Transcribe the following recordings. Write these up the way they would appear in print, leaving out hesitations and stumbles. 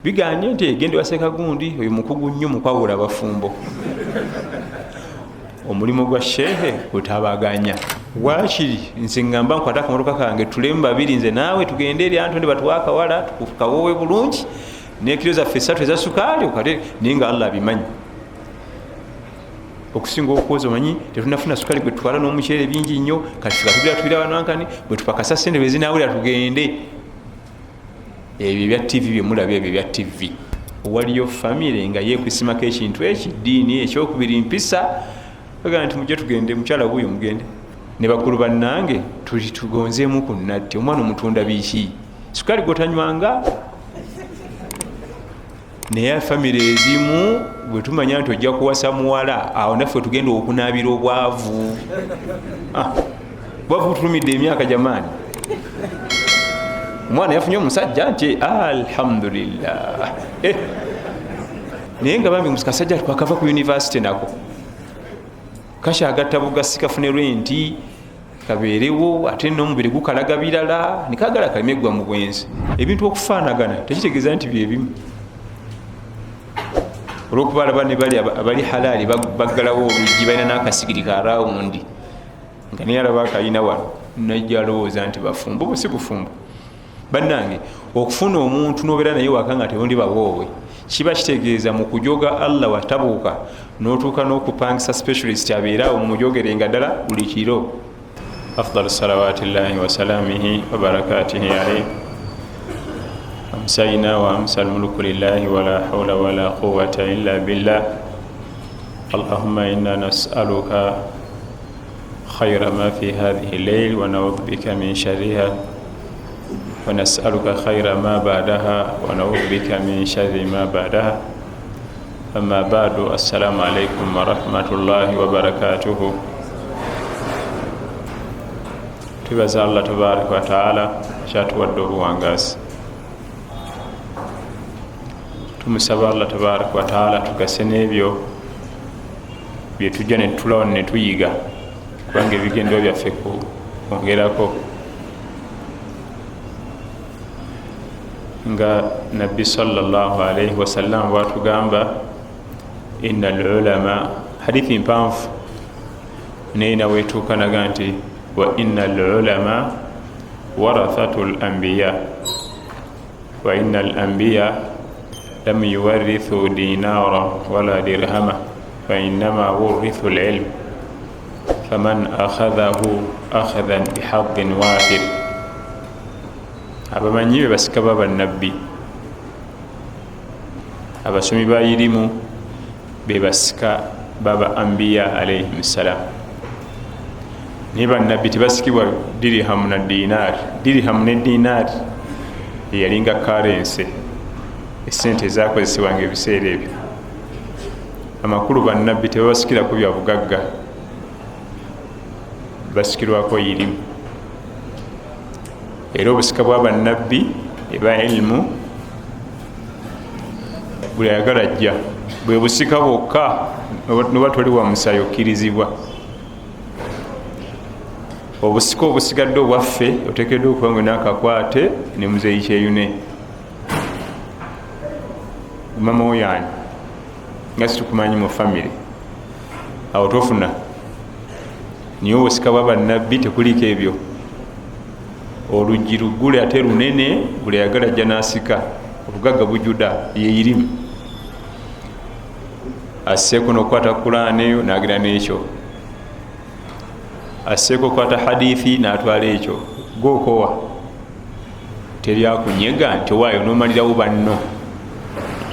biganye nti egende waseka gundi oyo mukugu nnyo mukwawula abafumbo omulimu gwa shehe gutabaganya wakiri nze ngamba nkwata akamotoka kange tulemu babiri nze naawe tugende eri antu ndi batuwakawala tukawowe bulungi nekiro zaffe esatu eza sukaali okate naye nga Allah abimanyi okusinga okwoza omanyi tetunafuna sukaali gwe tutwala n'omuceere bingi nnyo kati tukatubira wanankani bwe tupakasa sente bwe zinaawulira tugende ebyo bya TV bye mulabye ebyo bya TV waliyo family nga yekwisimako ekintu ekiddiini ekyokubiri mpisa bagamba nti mujje tugende mukyala wuyo mugende ne bakulu bannange tuli tugonzeemu ku nnatti omwana omutunda biki sukaali gotanywanga naye family ezimu bwe tumanya nti ojja kuwasa muwala awo naffe tugenda okunaabira obwavu bwavu tulumidde emyaka jamaani omwana yafunye omusajja nti alhamdulillah naye nga bambi kasajja twakava ku university nako kakyagatta bugasi kafune renti kabeerewo ate n'omubiri gukalaga birala nikagala kalime gwa mu bwenzi ebintu okufaanagana tekitegeeza nti byebimu olwokuba alaba ne bali abali halaali baggalawo oluggi balina n'akasigiri ka rawundi nga naye alaba akalina wano najja alowooza nti bafumbo bwe si bufumbo bannange okufuna omuntu n'obeera naye waka nga tewondi bawoowe kiba kitegeeza mu kujoga Allah watabuuka n'otuuka n'okupangisa specialist abeera omumujogerenga ddala buli kiro afdalu salawatillahi wasalamihi wabarakatihi alayhi amsayina wa amsal mulku lillahi wala hawla wala quwwata illa billah allahumma inna nas'aluka khayra ma fi hadhihi al-layl wa na'udhu bika min sharriha ونسألك خير ما بعدها ونعوذ بك من شر ما بعدها أما بعد السلام عليكم ورحمة الله وبركاته tubaza Allah tabaraka wa taala kyatuwadde obuwangazi tumusaba Allah tabaraka wa taala tugase n'ebyo bye tujja ne tulawo ne tuyiga kubanga ebigendero byaffe kwongerako nga nabbi sallallahu alayhi wasallam watugamba innal ulama hadithi mpanvu naye nawe tuukanaga nti wa innal ulama warathatul anbiya wa innal anbiya lam yuwarithu dinara wala dirhama wa innama wurithu al-ilm faman akhadhahu akhadhan bihadhin wahid abamanyi be basika baba nabbi abasomi bayirimu be basika baba anbiya alayhim salam ne bannabbi tebasikibwa dirham na dinar dirham ne dinar yalinga currency esente ezakozesebwanga ebiseera ebyo amakulu bannabbi tebabasikira ku bya bugagga basikirwako yirimu era obusika bw'abannabbi eba ilmu buli ayagala ajja bwe busika bwokka noba toli wa musayi okkirizibwa obusika obusigadde obwaffe oteekeddwa okuba nga nakakwate ne muzeeyi kyeyune mama woyani nga situkumanyi mu famire awo tofuna niye obusika bw'abannabbi tekuliko ebyo oluggi luggule ate lunene buli ayagala ajja n'asika obugagga bujuda yeirimu asseeko n'okukwata Qur'an eyo n'agira n'ekyo asseeko okukwata hadithi n'atwala ekyo gookowa teryakunyega nti owaayo n'omalirawo banno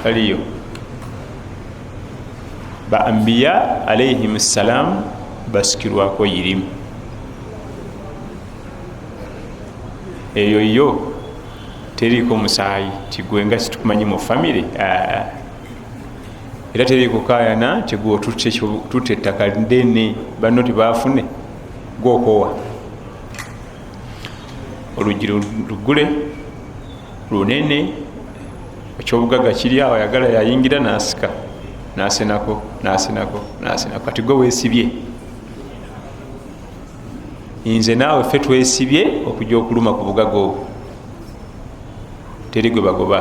taliyo ba anbiya alayhim salam basikirwako yirimu eyo yo teriko musaayi tigwenga situkumanyi mu family era teriko kayana tigwo tutte ettaka ddene banno tibafune gwokowa oluggi luggule lunene ekyobugagga kiri awo ayagala yayingira n'asika n'asenako kati gwe weesibye nze naawe ffe twesibye okujja okuluma ku bugagga obwo teri gwe bagoba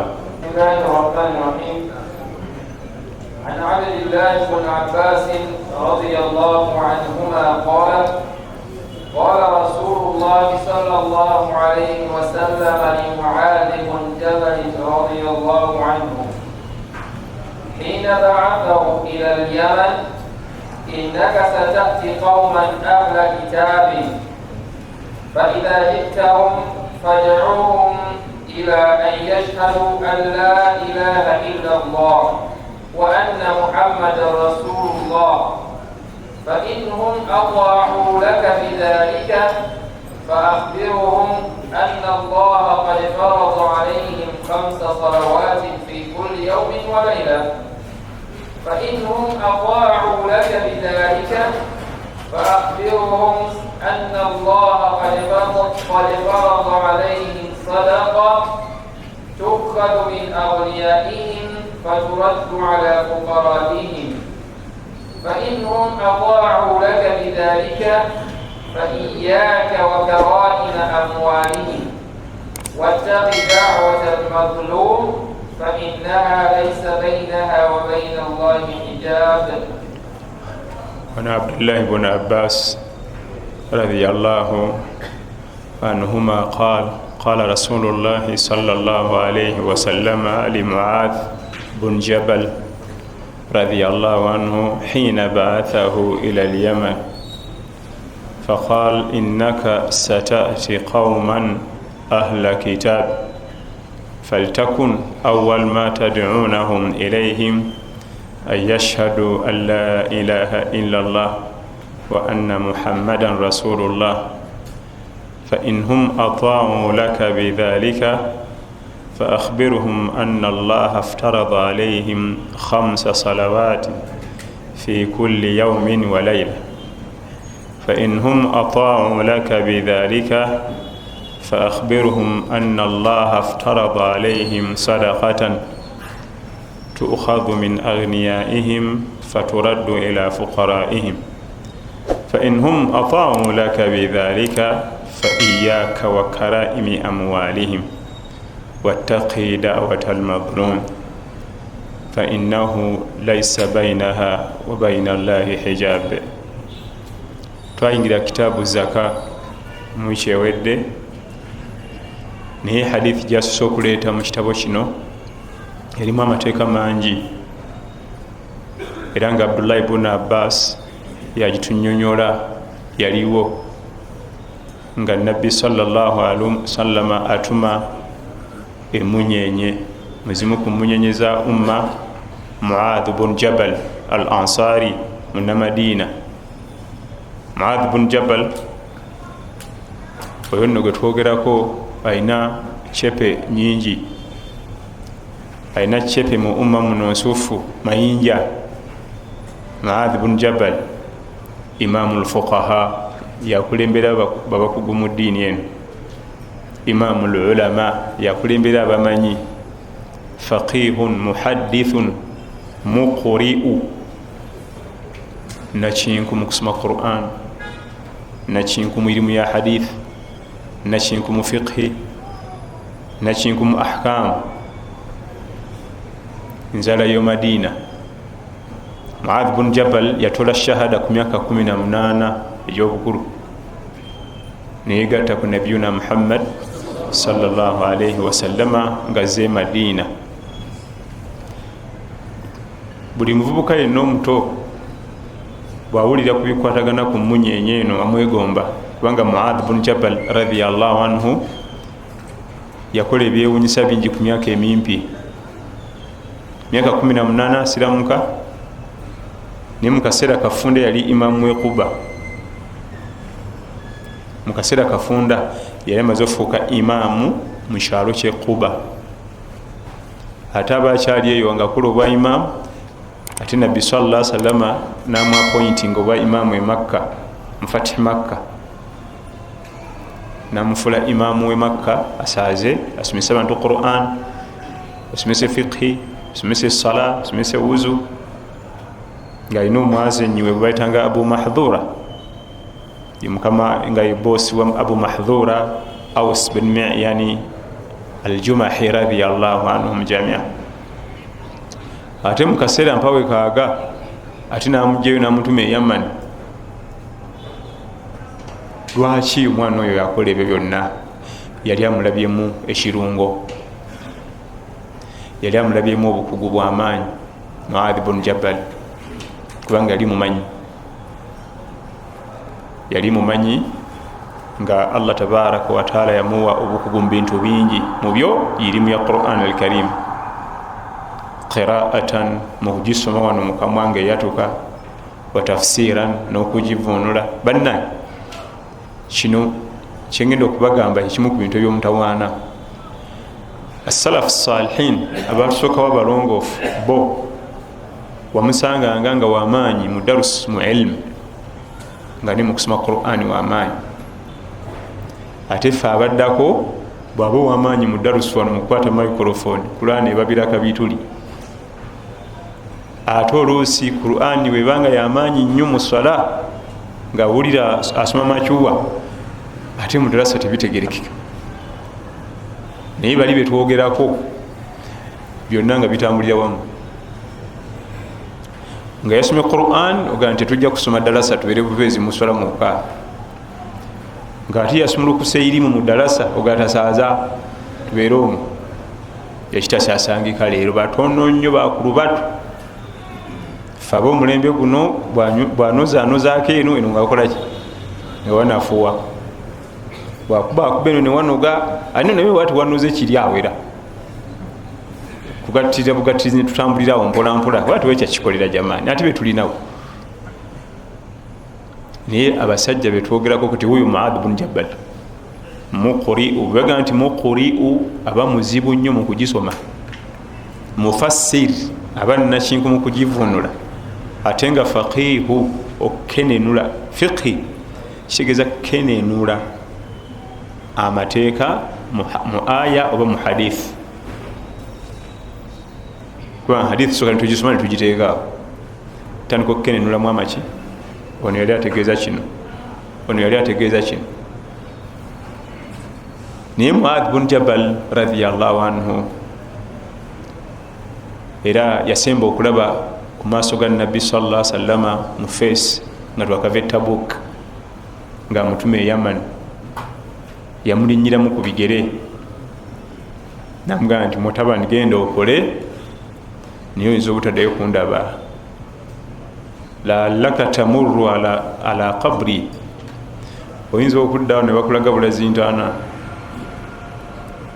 الله الرحمن الرحيم. عن عبد الله بن عباس رضي الله عنهما قال قال رسول الله صلى الله عليه وسلم لمعاذ بن جبل رضي الله عنه حين بعثه إلى اليمن: إنك ستأتي قوما أهل كتاب، فإذا جئتهم فادعوهم إلى أن يشهدوا أن لا إله إلا الله وأن محمدا رسول الله، فإنهم أطاعوا لك بذلك فأخبرهم أن الله قد فرض عليهم 5 صلوات في كل يوم وليلة. فإنهم أطاعوا لك بذلك فأخبرهم أن الله قد فرض عليهم صدقة تؤخذ من أغنيائهم فترد على فقرائهم. فإنهم أطاعوا لك بذلك فإياك وكرائم أموالهم، واتق دعوة المظلوم فإنها ليس بينها وبين الله حجاب. عن عبد الله بن عباس رضي الله عنهما قال رسول الله صلى الله عليه وسلم لمعاذ بن جبل رضي الله عنه حين بعثه إلى اليمن فقال: إنك ستأتي قوما أهل كتاب، فلتكن أول ما تدعونهم إليهم أن يشهدوا أن لا إله إلا الله وأن محمدا رسول الله، فإنهم أطاعوا لك بذلك فأخبرهم أن الله افترض عليهم 5 صلوات في كل يوم وليلة. فإنهم أطاعوا لك بذلك فأخبرهم أن الله افترض عليهم صدقة تؤخذ من أغنيائهم فترد إلى فقرائهم. فإنهم أطاعوا لك بذلك فإياك وكرائم أموالهم، واتقي دعوة المظلوم فإنه ليس بينها وبين الله حجاب. twayingira kitaabu zaka mukyewedde, naye hadithi gyasose okuleeta mu kitabo kino erimu amateeka mangi, era nga Abdullah ibn Abbas yagitunyonyola. Yaliwo nga Nabbi sallallahu alaihi wasallam atuma emunyenye, muzimu ku munyenye za umma Muadh ibn Jabal al-Ansari munna Madina. Muadh ibn Jabal oyo nno gwe twogerako alina cepe nyingi, alina cepe mu umma muno nsuufu mayinja. Muadh ibn Jabal imamul fuqaha, yakulembera babakugu mu ddiini eno. Imamul ulama, yakulembera abamanyi. Faqihun muhaddithun muqri'u, nakinku mu kusoma Qur'an, nakinku mu ilimu ya hadith, nakinku mu fiqhi, nakinku mu ahkam. Nzala yo Madina. Muadh ibn Jabal yatola shahada ku myaka 18 egy'obukulu, neyegatta ku nabiyuna Muhammad sallallahu alaihi wasallama ngazze Madina. Buli muvubuka yenna omuto bwawulira ku bikwatagana ku munyenye eno amwegomba, kubanga Muadh ibn Jabal radiyallahu anhu yakola ebyewunyisa bingi ku myaka emimpi. Myaka 18 asiramuka, ne mu kaseera kafunda yali imamu w'Quba. Mu kaseera kafunda yali amaze ofuuka imaamu mu kyalo ky'e Quba. Ate abakyali eyo nga kula obwa imaamu, ate Nabbi sallallahu alaihi wasallam n'amuappointinga obwa imaamu e Makka, mu Fathi Makka. N'amufuula imaamu w'e Makka asaaze asomese abantu Qur'an, asomese fiqhi, asomese sala, asomese wuzu, ng'alina omwazenyi we bayitanga Abu Mahdhura. Ye mukama nga ye boosi wa Abu Mahdhura, Aws bin Mi'yani Al-Jumahi radiyallahu anhum jamia. Ate mu kaseera mpawe kaaga ate namugyeyo namutuma e Yaman. Lwaki omwana oyo yakola ebyo byonna? Yali amulabyemu ekirungo, yali amulabyemu obukugu bw'amaanyi Muadh ibn Jabal, kubanga yali mumanyi nga Allah tabaraka wa taala yamuwa obukugu mu bintu bingi, mu byo irimu ya Quran al-Karim, qira'atan mukugisoma wano mukamwa nga eyatuka, wa tafsiran n'okugivunula. Banna kino kyengenda okubagamba ekimu ku bintu ebyomutawaana. As-salaf salihin, abasookawo abalongoofu, bo wamusanganga nga wamaanyi mu darus mu ilmu, nga ni mukusoma Qur'ani wamaanyi. Ate ffe abaddako bw'aba wamaanyi mu darus wano mukukwata microphone Qur'ani ebabiraka bituli. Ate oluusi Qur'ani webanga yamaanyi nnyo mu swala nga awulira asoma makyuwa, ate mu darasa tebitegerekeka. Naye bali betwogerako byonna nga bitambulira wamu. Nga yasomye Qur'an ogamba nti tujja kusoma darasa tubeere bubeezi mu swala mwokka. Nga ate yasumulukuse irimu mu darasa ogamba tasaaza tubeere omwo. Yakitasasangika leero batono nnyo bakulu bato. Ffe ab'omulembe guno bw'anozaanozaako eno ng'akolaki? Nga wanafuwa. Bwakuba akuba eno ne wanoga, ate naye bw'ati wanoze kiri awera. Kugattira bugattirizi ne tutambulirawo mpola mpola, bw'ati wekya kikolera jamaani, ate be tulinawo. Naye abasajja be twogerako kuti huyu Muadh ibn Jabal muqri'u, baga nti muqri'u aba muzibu nnyo mu kugisoma, mufassir aba nnakinku mu kugivunula, ate nga faqihu okenenula. Fiqhi kitegeeza kenenula amateeka mu aya oba mu hadith. Kubanga hadith soka nitugisoma netugiteekaawo, tandika okukenenulamu amaki, ono yali ategeeza kino, ono yali ategeeza kino. Naye Muadh ibn Jabal radiyallahu anhu era yasemba okulaba ku maaso ga Nabbi sallallahu alaihi wasallama mu feesi nga twakava e Tabuk, nga amutume e Yaman. Yamulinnyiramu ku bigere namugamba nti mutabani genda okole, naye oyinza obutaddayo kundaba. La'allaka tamurru ala qabri, oyinza okuddawo ne bakulaga bulazintaana.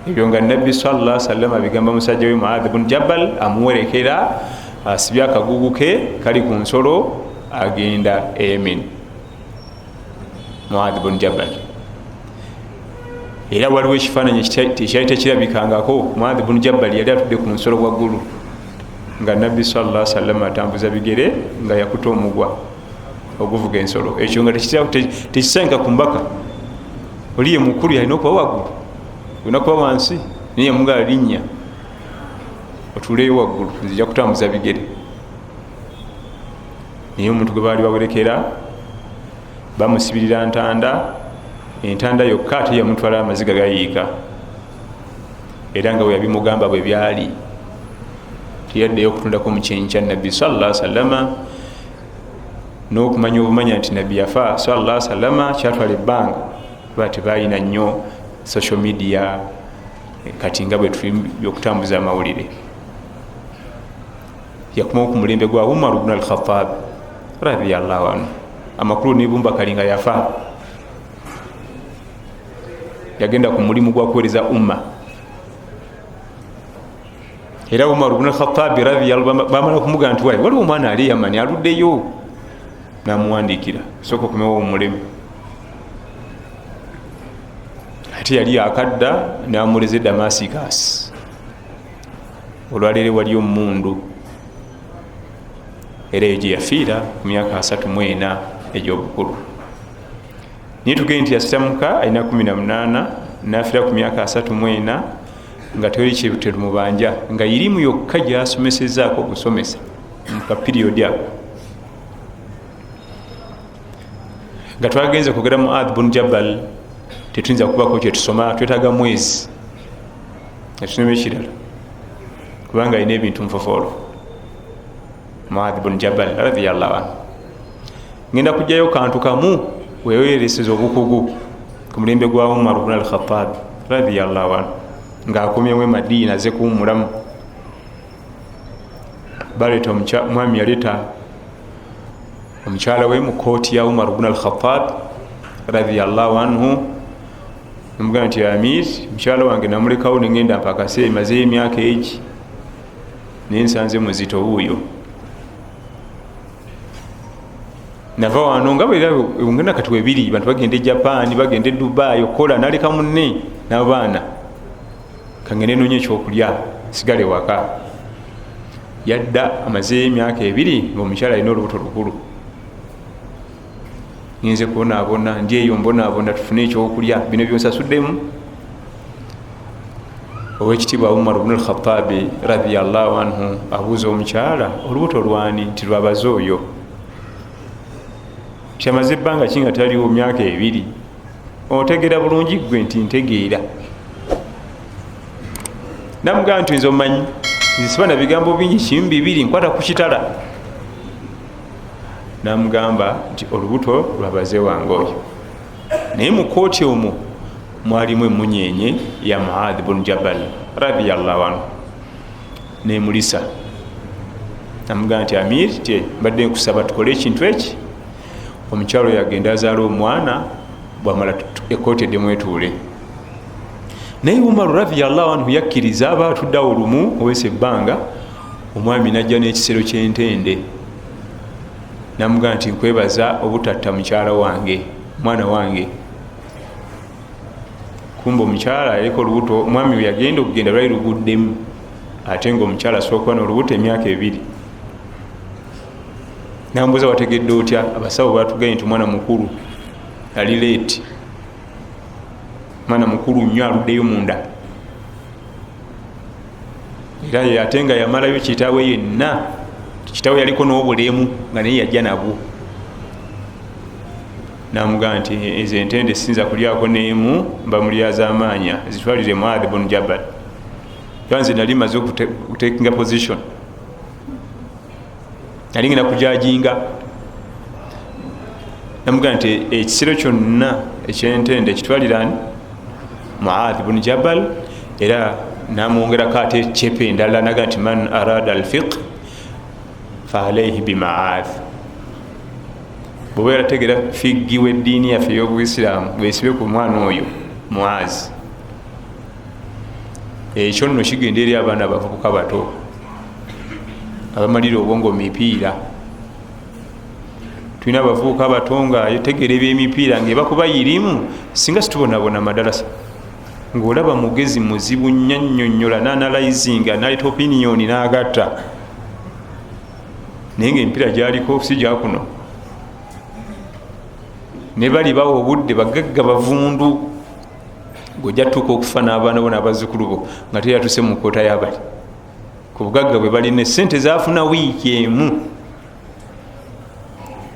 Ebyo nga Nabbi sallallahu alaihi wasallam abigamba musajja we Muadh ibn Jabal, amuwerekera asibye akagugu ke kali ku nsolo agenda e Yemen. Muadh ibn Jabal era waliwo ekifaananyi tekyali tekirabikangako. Muadh ibn Jabal yali atudde ku nsolo waggulu, nga Nabbi sallallahu alaihi wasallam atambuza bigere nga yakuta omugwa oguvuga ensolo. Ekyo nga tekisanka ku mbaka, oliye mukulu yalina okuba waggulu, olina kuba wansi, naye yamugala linnya otuuleyo waggulu, nzija kutambuza bigere. Naye omuntu gwe baali bawerekera bamusibirira ntanda, entanda yokka ate yamutwala amaziga gayiika, era nga we yabimugamba bwe byali. Tiyaddeyo okutundako mu kyenyi kya Nabbi sallallahu alaihi wasallama, n'okumanya obumanya nti Nabbi yafa sallallahu alaihi wasallama kyatwala ebbanga, kuba tebalina nnyo social media kati nga bwe tuli okutambuza amawulire. Yakomawo ku mulembe gwa Umar ibn al-Khattab radiyallahu anhu, amakulu n'ebumba kalinga yafa, yagenda ku mulimu gwa kuweereza umma. Era Umar ibn al-Khattab radiyallahu bamala kumugamba nti waliwo omwana ali Yamani aluddeyo, namuwandiikira sooka okumewo omulimu. Ate yali akadda n'amuleze Damascus, olwaleero wali omundu, era eyo gye yafiira ku myaka 34 egy'obukulu. Naye tugende nti yasitamuka alina 18 n'afiira ku myaka 34 nga tewali kyeterumubanja, nga irimu yokka gy'asomesezaako okusomesa mu kapiriyodi ako. Nga twagenze kwogera Muadh ibn Jabal, tetuyinza kubako kye tusoma, twetaaga mwezi ekinome ekirala kubanga alina ebintu nfofoolo. Muadh bin Jabal radiyallahu anhu. Ngenda kujjayo kantu kamu weweereseza obukugu ku mulembe gwa Umar ibn al-Khattab radiyallahu anhu ng'akomyewo Madina aze kuwummulamu. Baleeta omwami yaleeta omukyala we mu kooti ya Umar ibn al-Khattab radiyallahu anhu, namugamba nti Amir, mukyala wange namulekawo ne ngenda mpakase mazeyo emyaka egi naye nsanze muzito wuuyo. Nava wano nga ngenda kati webiri bantu bagende Japan bagende Dubai okola naleka munne n'abaana kangende nonye ekyokulya sigale waka. Yadda amazeyo emyaka ebiri ng'omukyala alina olubuto lukulu. Ngenze kubonaabona ndi eyo mbonaabona tufune ekyokulya bino byonsasuddemu. Owekitiibwa Umar ibn al-Khattab radiyallahu anhu abuuza omukyala olubuto lwani nti lwabaze oyo. Kyamaze ebbanga kinga taliwo myaka ebiri. Otegeera bulungi gwe nti ntegeera. Namugamba nti nze omanyi nzisiba na bigambo bingi kimu bibiri nkwata ku kitala. Namugamba nti olubuto lwabaze wange oyo. Naye mu kooti omwo mwalimu emunyenye ya Muadh ibn Jabal radiyallahu anhu nemulisa. Namugamba nti Amir, mbadde nkusaba tukole ekintu eki. Omukyalo yagenda azaala omwana bwamala ekooti eddemu etuule. Naye Umar radiyallahu anhu yakkiriza aba atuddawo olumu owesa ebbanga omwami najja n'ekisero ky'entende. Namugamba nti nkwebaza obutatta mukyala wange mwana wange. Kumba omukyala yaliko olubuto, omwami we yagenda okugenda lwali luguddemu ate ng'omukyala asooka n'olubuto emyaka ebiri. Nambuuza wategedde otya? Abasawo batugambye nti mwana mukulu ali leeti, mwana mukulu nnyo aluddeyo munda. Era ate nga yamalayo kitaawe yenna, kitaawe yaliko n'obulemu nga naye yajja nabwo. Namugamba nti ezo entende sinza kulyako n'emu mbamulyaza amaanya zitwalire Muadh ibn Jabal. Nze nali maze okutekinga position, nali ngenda kujajinga. Namugamba nti ekisero kyonna ekyentende kitwalirani Muadh ibn Jabal, era namwongerako ate cepe endala naga nti man arada alfiqh fa alayhi bi Muadh. Bw'oba yarategeera figgi w'eddiini yaffe ey'Obuisiraamu weesibe ku mwana oyo Muadh. Ekyo nno kigenda eri abaana abavubuka bato abamalira obwongo mipiira. Tulina abavubuka bato nga yetegeera ebyemipiira ng'ebakuba yirimu singa situbonabona madalasa ng'olaba mugezi muzibu nnyannyonnyola n'analayizinga n'aleeta opiniyoni n'agatta, naye ng'emipiira gy'aliko si gya kuno. Ne bali bawa obudde bagagga bavundu ng'ojja tuuka okufa n'abaana bo n'abazzukulu bo nga teyatuse mu kkoota y'abali ku bugagga bwe balina essente zaafuna wiiki emu.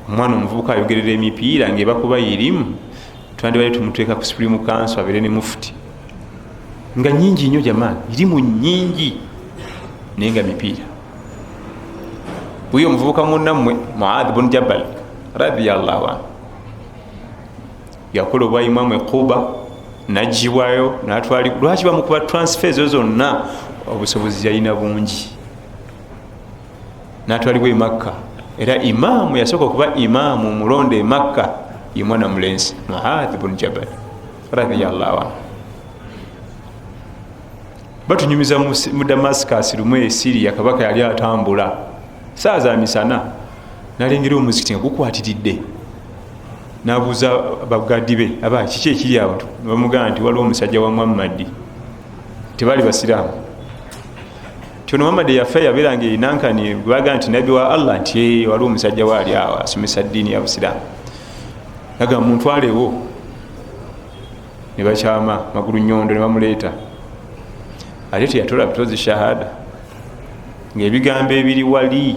Omwana omuvubuka ayogerera emipiira ng'ebakuba yirimu twandibale tumuteeka ku supreme council abeere ne mufuti nga nnyingi nnyo jamaani, irimu nnyingi naye nga mipiira. Buyo omuvubuka munnammwe Muadh ibn Jabal radiyallahu anhu yakola obwa imamu Ekuba n'agibwayo n'atwalibwa. Lwaki bamukuba transfer ezo zonna? Obusobozi yalina bungi. N'atwalibwa e Makka, era imaamu yasooka okuba imaamu mulonde e Makka ye mwana mulenzi Muadh ibn Jabal radiyallahu anhu. Batunyumiza mu Damascus lumu e Syria, kabaka yali atambula saa za misana n'alengera omuzikiti nga gukwatiridde. N'abuuza bagadi be, aba kiki ekiri awo? Bamugamba nti waliwo omusajja wa Muhammadi. Tebaali basiraamu. Tyono Muhammadi yafa yabeeranga erinankani baga nti nabbi wa Allah, nti waliwo omusajja waali awo asomesa ddiini ya busiraamu. Nagamba muntwalewo. Ne bakyama magulu nnyondo ne bamuleeta. Ate teyatola butozi shahada ng'ebigambo ebiri wali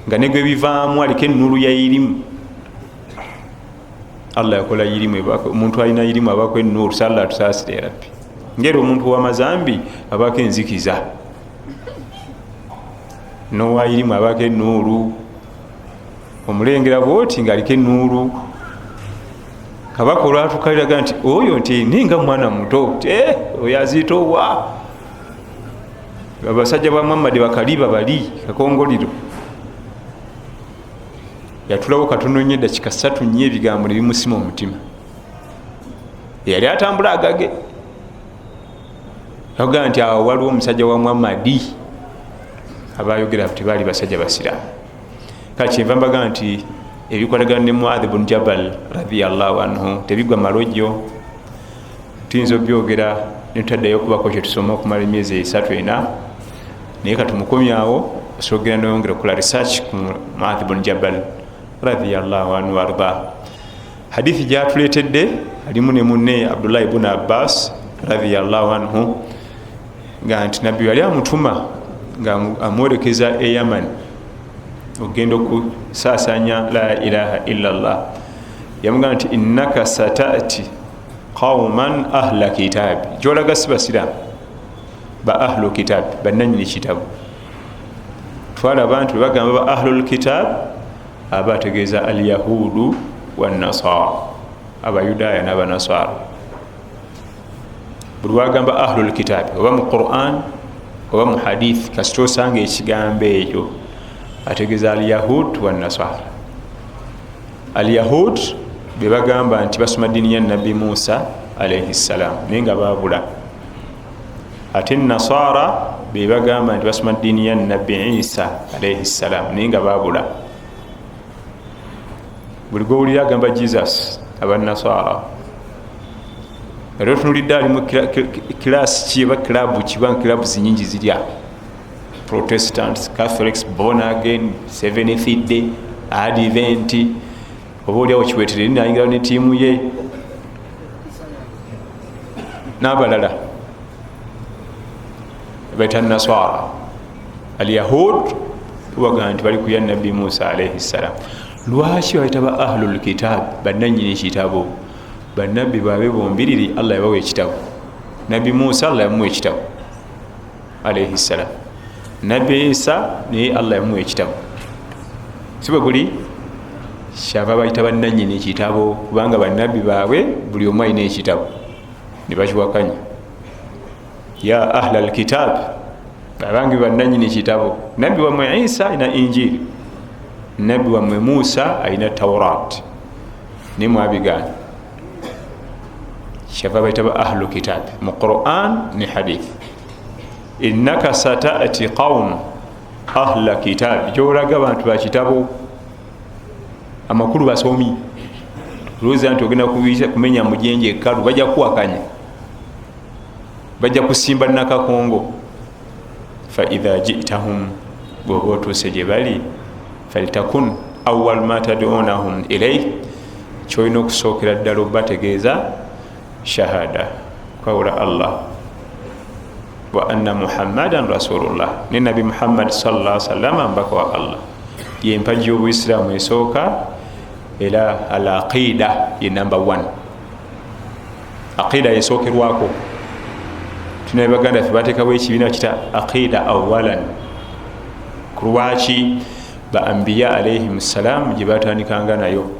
nga ne gwe bivaamu aliko ennuru ya irimu. Allah yakola yirimu, omuntu alina yirimu abako ennuru. Salla tusaasire rabbi. ngera omuntu w'amazambi abaako enzikiza, n'owayirimu abaako ennuulu, omulengera bwoti ng'aliko ennuulu. Kabaka olwatukaliraga nti oyo nti ninga mwana muto oyo azitowa. Abasajja ba Muhammad bakaliba bali kakongoliro, yatulawo katono nnyo eddakiika 3 nnyo ebigambo ne bimusima omutima. Yali atambula agage yaga nti awo waliwo omusajja wa Muhammadi abayogera tebaali basajja basiraamu. Kale kyenva mbaga nti ebikolagana ne Muadh ibn Jabal radiyallahu anhu tebigwa malojjo, tuyinza obyogera netutaddayo okubako kyetusoma okumala emyezi 3-4, naye katumukomyawo osogera noyongera okukola research ku Muadh ibn Jabal radiyallahu anhu warda. Hadithi gyatuleetedde alimu ne munne Abdullah ibn Abbas radiyallahu anhu nga nti nabbi yali amutuma nga amwolekeza e Yaman ogenda okusaasanya la ilaha illa Allah. Yamugamba nti innaka satati qauman ahla kitabi, gyolaga si basiraamu ba ahlu kitabi, bannanyini kitabu. Twala abantu bagamba ba ahlul kitab aba ategeeza al yahudu wannasara, abayudaaya n'abanasara. Buli wagamba ahlul kitabi oba mu Quran oba mu hadith kasita osanga ekigambo ekyo ategeeza al yahud wannasara. Al yahud be bagamba nti basoma ddiini ya nabbi Musa alayhi salam naye nga baabula, ate nasara be bagamba nti basoma ddiini ya nabbi Isa alayhi salam naye nga baabula. Buli gwowulira agamba Jesus abannasara, era otunulidde alimu kilasi ki eba kilabu kiba kilabu zinyingi zirya Protestants, Catholics, born again, Seventh Day, Advent, oba oliawo kiweetere nayingirawo ne ttiimu ye n'abalala baita nasara. Al yahud tubaga nti bali ku ya nabbi Musa alayhi salam. Lwaki baita ba ahlul kitab, bannanyini kitabo? Bannabbi baabe bombiriri Allah yabawa ekitabo. Nabbi Musa Allah yamuwa ekitabo alayhi salam, nabbi Isa naye Allah yamuwa ekitabo. Sibe buli kyava bayita bannanyini kitabo kubanga bannabbi baabwe buli omu alina ekitabo ne bakiwakanya. Ya ahlal kitab, abange bannanyini kitabo. Nabbi wamwe Isa alina injiri, nabbi wamwe Musa alina tawrat, ne mwabigana kyava bayita ba ahlu kitab mu Quran ne hadith. Innaka sata'ati qaum ahla kitab, gyolaga abantu ba kitabo amakulu basomi. Lowooza nti ogenda kumenya mujenje ekalu bajja kuwakanya, bajja kusimba nakakongo. Fa idha ji'tahum, bw'oba otuuse gye bali, falitakun awwal ma tad'unahum ilayhi, kyolina okusookera ddala obategeeza shahada kwawula Allah wa anna Muhammadan rasulullah, ne nabi Muhammad sallallahu alaihi wasallam mbaka wa Allah. Yempaji y'obuisiraamu esooka era al aqida ye number 1. Aqida yesookerwako. Tunaye baganda ffe bateekawo ekibiina kita aqida awalan. Kulwaki ba anbiya alayhim salam gye batandikanga nayo.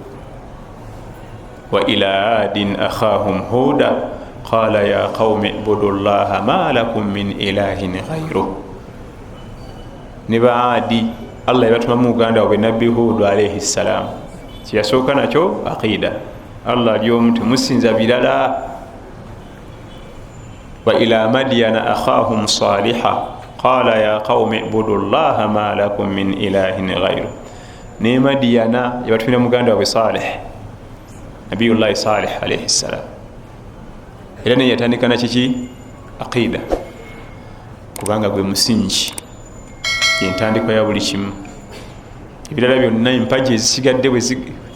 Wa ila adin akhahum huda qala ya qaumi ibudullaha ma lakum min ilahin ghayruh. Ne baadi Allah yabatuma mu Uganda wa nabbi Hud alayhi salam, kiyasooka nakyo aqida. Allah ly'omu temusinza birala. Wa ila madyana akhahum saliha qala ya qaumi ibudullaha ma lakum min ilahin ghayruh. Ne Madyana yabatumira muganda wa Salih, Nabiyullahi Salih alayhi salam, era ne yatandika na kiki aqida kubanga gwe musingi yentandikwa ya buli kimu. Ebirala byonna empaji ezisigadde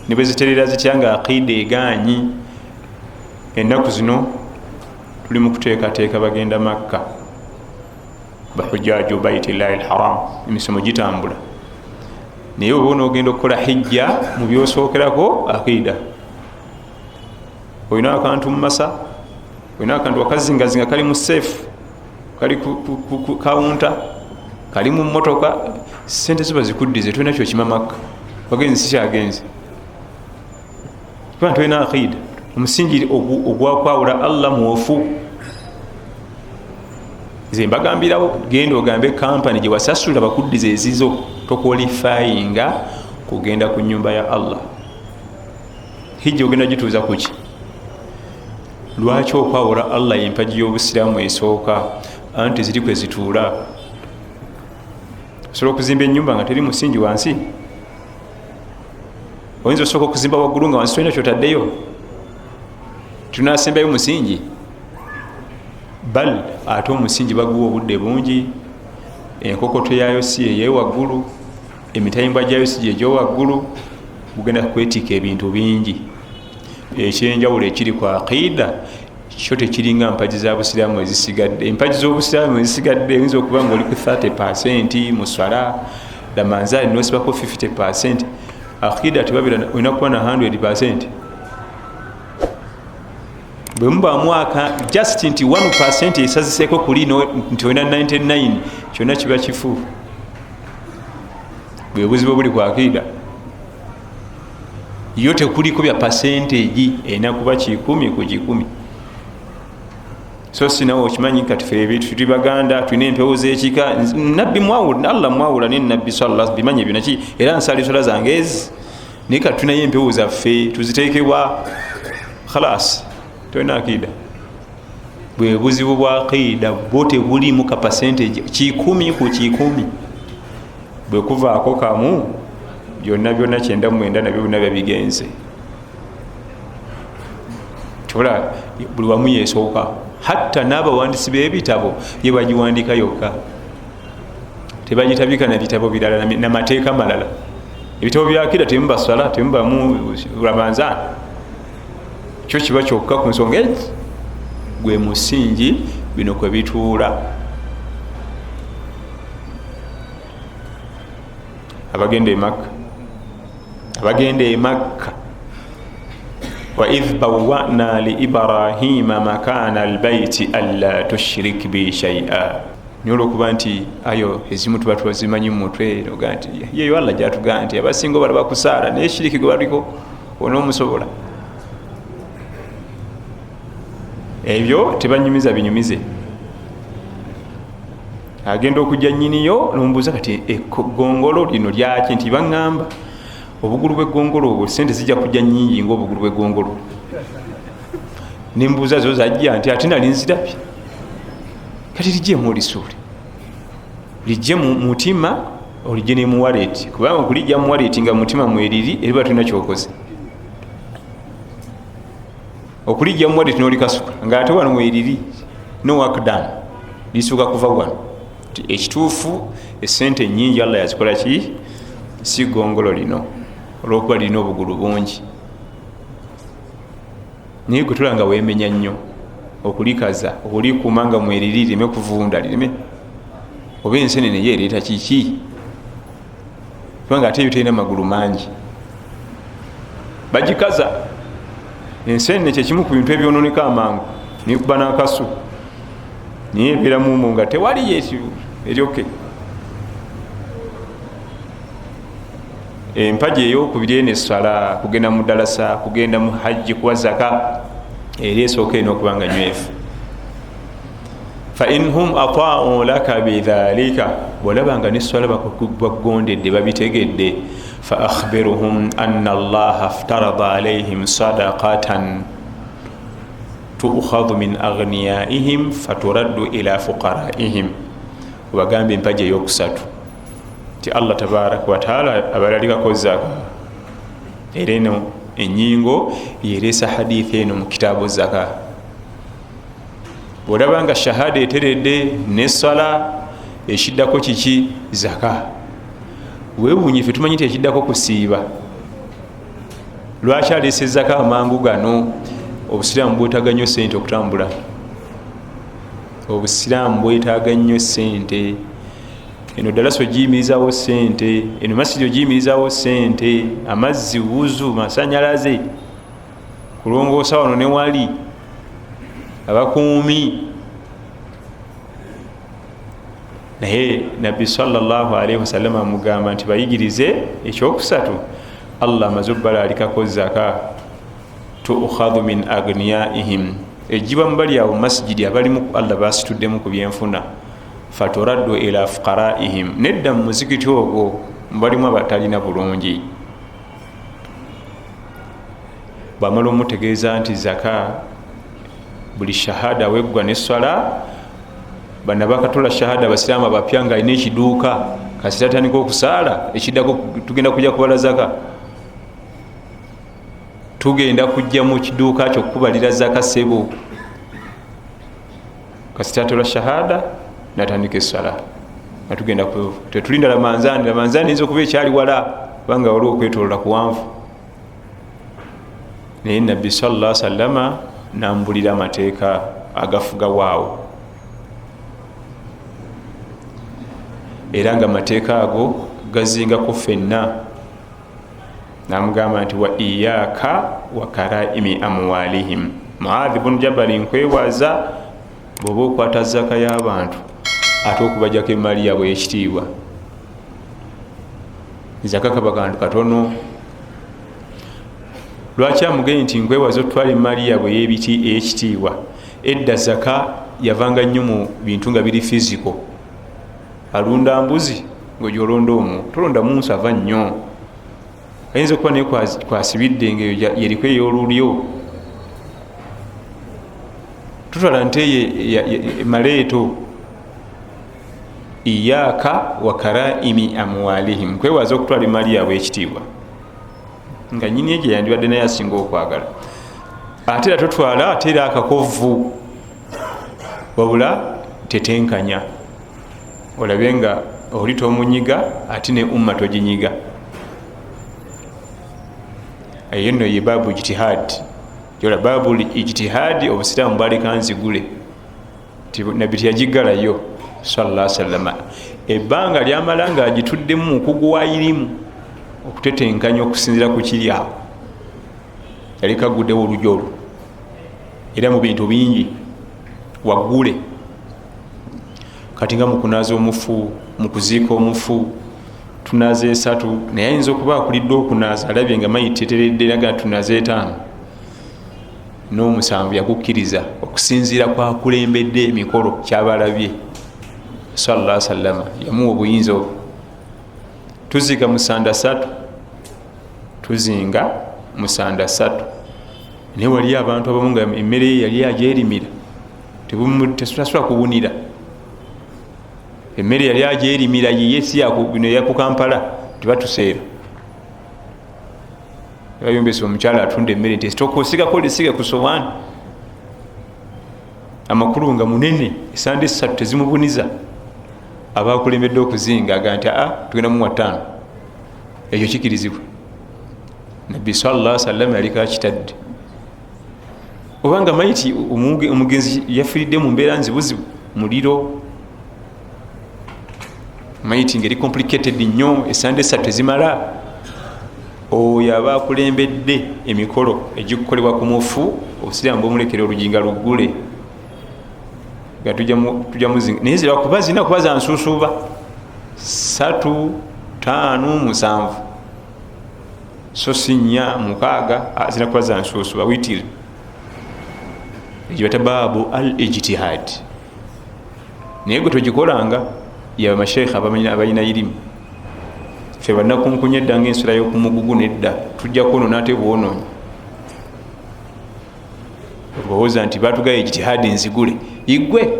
ne bwe ziterera zitya nga aqida eganyi. Ennaku zino tuli mu kuteekateeka bagenda Makka, bahujjaju baitillahi alharam, emisomo gitambula. Naye oba onoogenda okukola hijja mu byosookerako aqida. Olina akantu mu masa wena akantu wakazingazinga kali mu safe kali ku counter kali mu motoka sente ziba zikuddize tulina kyo kimamaka bagenzi sikyagenzi kuba tulina aqida omusingi ogwakwawula Allah mwofu nze mbagambirawo genda ogambe kampani gye wasasula bakuddize ezizo tokwalifayinga kugenda ku nyumba ya Allah hijja ogenda gituuza kuki lwaki okwawula Allah empagi y'obusiraamu esooka anti ziri kwe zituula osobola okuzimba ennyumba nga teri musingi wansi oyinza osooka okuzimba waggulu nga wansi tolina kyotaddeyo tunasembayo musingi bal ate omusingi baguwa obudde bungi enkokoto yayo si eyewaggulu emitayimbwa gyayo si gyegyowaggulu bugenda kwetiika ebintu bingi ekyenjawulo ekiri ku aqida kyo tekiringa mpagi za busiraamu ezisigadde empagi z'obusiraamu ezisigadde eyinza okuba nga oli ku 30% mu swala lamanzaali nosibako 50%. aqida tebabira olina kuba na 100%. bwe muba mwaka just nti 1% esaziseeko kuli nti olina 99 kyonna kiba kifu bwe buzibu buli ku aqida yo tekuliko bya percentage erina kuba 10 ku 10. so sinawo okimanyi kati ffe ebintu tuli baganda tulina empewo z'ekika nabbi mwawula Allah mwawula ne nabbi sallallahu bimanyi ebyo naki era nsali sola zange ezi naye kati tulinayo empewo zaffe tuziteekebwa khalas tulina aqida bwe buzibu bwa aqida bwo tebulimu ka percentage 10 ku 10 bwe kuvaako kamu byonna 99 nabyo byonna byabigenze tola buli wamu yeesooka hatta n'abawandiisi b'ebitabo ye bagiwandika yokka tebagitabika na bitabo birala namateeka malala ebitabo bya akida temuba swala temubamu ramanzan kyo kiba kyokka ku nsonga egi gwe musingi bino kwe bituula abagenda e Makka وإذ بوأنا لإبراهيم مكان البيت ألا تشرك بي شيئا nyolo kuba nti ayo ezimu tuba tuzimanyi mu mutwe oga nti yeyo Allah gyatugaa nti abasinga balaba kusaala naye shiriki gwe baliko onoomusobola ebyo tebanyumiza binyumize agenda okujja nnyiniyo nombuuza kati eggongolo lino lyaki nti baŋŋamba obugulu bw'eggongolo obwo sente zijja kujja nnyingi ng'obugulu bw'eggongolo nembuuza zo zajja nti ate nali nzirabye kati lijjemu olisuule lijje mu mutima olijje ne mu wallet kubanga kulijja mu wallet nga mutima mweriri eriba tulina kyokoze okulijja mu wallet n'olikasuka ng'ate wano mweriri no work done lisuuka kuva wano ekituufu essente nnyingi Allah yazikola ki si ggongolo lino olwokuba lirina obugulu bungi naye gwe tulanga weemenya nnyo okulikaza okulikuuma nga mweriri lireme kuvunda lireme oba ensenene ye ereeta kiki kubanga ate ebyo terina magulu mangi bagikaza ensenene kyekimu ku bintu ebyononeka amangu nikuba n'akasu naye ebeera mumu nga tewali yesu eryoke empagi ey'okubiri n'essala kugenda mu ddalasa kugenda mu hajji kuwa zaka eri esooka eno okuba nga nywefu fa inhum ataau laka bidhalika bwolabanga n'essala bagondedde babitegedde fa akhbiruhum anna allaha aftarada alayhim sadaqatan tuukhadhu min aghniyaihim faturaddu ila fuqaraihim obagambe empagi ey'okusatu ti Allah tabaraka wa taala abalalikako zaka era eno ennyingo yereesa hadithi eno mu kitaabu zaka bwolabanga shahada eteredde n'essala ekiddako kiki zaka weewuunye ffe tumanyi nti ekiddako kusiiba lwaki aleese zaka amangu gano obusiraamu bwetaaga nnyo sente okutambula obusiraamu bwetaaga nnyo sente eno ddalaso giyimirizaawo sente eno masiri ogiyimirizaawo sente amazzi wuzu masanyalaze kulongoosa wano ne wali abakuumi. Naye nabbi sallallahu alaihi wasallam amugamba nti bayigirize ekyokusatu, Allah amaze obbalalikako zaka, tuukhadhu min agniyaihim, ejibwa mubali awo masjidi abalimu Allah basituddemu ku byenfuna, faturaddu ila fuqaraihim, nedda mu muzikiti ogwo mubalimu abatalina bulungi. Bamala omutegeeza nti zaka buli shahada weggwa neswala, bana bakatola shahada abasiraamu abapya nga alina ekiduuka kasita atandika okusaala, ekiddako tugenda kujja kubala zaka, tugenda kujja mu kiduuka kyo kubalira zaka sebo, kasita atola shahada natandika eswala natugenda tetulinda lamanzaani. Lamanzaani yinza okuba ekyali wala kubanga waliwo okwetolola kuwanvu. Naye nabbi sallallahu alaihi wasallama nambulira amateeka agafuga waawo, era nga amateeka ago gazingako ffenna. Namugamba nti wa iyaka wa karaimi amwalihim, Muadh ibn Jabal nkwewaza bw'oba okwata zaka y'abantu ate okubajjako emaali yaabwe ey'ekitiibwa. Zaka kaba kantu katono. Lwaki amugambye nti nkwewaza otwala emaali yaabwe ey'ekitiibwa? Edda zaka yavanga nnyo mu bintu nga biri fiziko. Alunda mbuzi ng'ogyolonda omwo, tolonda munsi ava nnyo. Ayinza okuba naye kwasibidde ngaeyo yeriko ey'olulyo. Tutwala nte maleeto. Iyaka wa karaimi amwalihim, nkwewaza okutwala emaali yaabwe ekitiibwa nga nyini egyo yandibadde naye asinga okwagala. Ate era totwala ate era akakovu, wabula tetenkanya. Olabe nga oli tomunyiga ate ne umma toginyiga. Eyo nno ye baabu ijtihad. Yola baabu ijtihadi obusiraamu bwaleka nzigule. Nabbi teyagigalayo sallallahu alaihi wasallam. Ebbanga lyamala nga agituddemu mukugu wa irimu okutetenkanya okusinzira ku kiri awo. Yali kaguddewo olujja olwo era mu bintu bingi waggule. Kati nga mukunaaza omufu, mukuziika omufu, tunaaza 3, naye ayinza okuba akulidde okunaaza alabye nga mayiti eteredde naga tunaaza 5, n'omusanvu yagukkiriza okusinziira kwakulembedde emikolo kyabalabye sallallahu alaihi wasallam, yamuwa obuyinza obwo. Tuziika musanda 3, tuzinga musanda 3. Naye wali abantu abamu nga emmere yali agyerimira tesobola kuwunira. Emmere yali agyerimira yiye si bino eyaku Kampala tebatuseera. Bayombesa omukyala atunda emmere nti tokosigako lisiga ku sowaani, amakulu nga munene, esande 3 tezimubuniza. Abakulembedde okuzinga aga nti tugenda mu 5, ekyo kikirizibwa. Nabbi sallallahu alaihi wasallam yaliko akitadde. Obanga mayiti omugenzi yafiridde mu mbeera nzibuzibu, muliro, mayiti ngeri complicated nnyo, esande 3 tezimala, oyo aba akulembedde emikolo egikukolebwa ku mufu, obusiraamu bwomulekera olujinga luggule nga tujja muzinga. Naye zirakuba zina kuba za nsuusuuba 3, 5, 7 so si 4, 6 zina kuba za nsuusuuba witiri. Egyo baabu al ijtihad. Naye gwe togikolanga ya masheikha abalina irimu. Ffe bannakunkunya edda ng'ensula y'okumugugu nedda tujja kwonoona ate bwonoonyi. Olowooza nti batugaye ijtihadi nzigule igwe.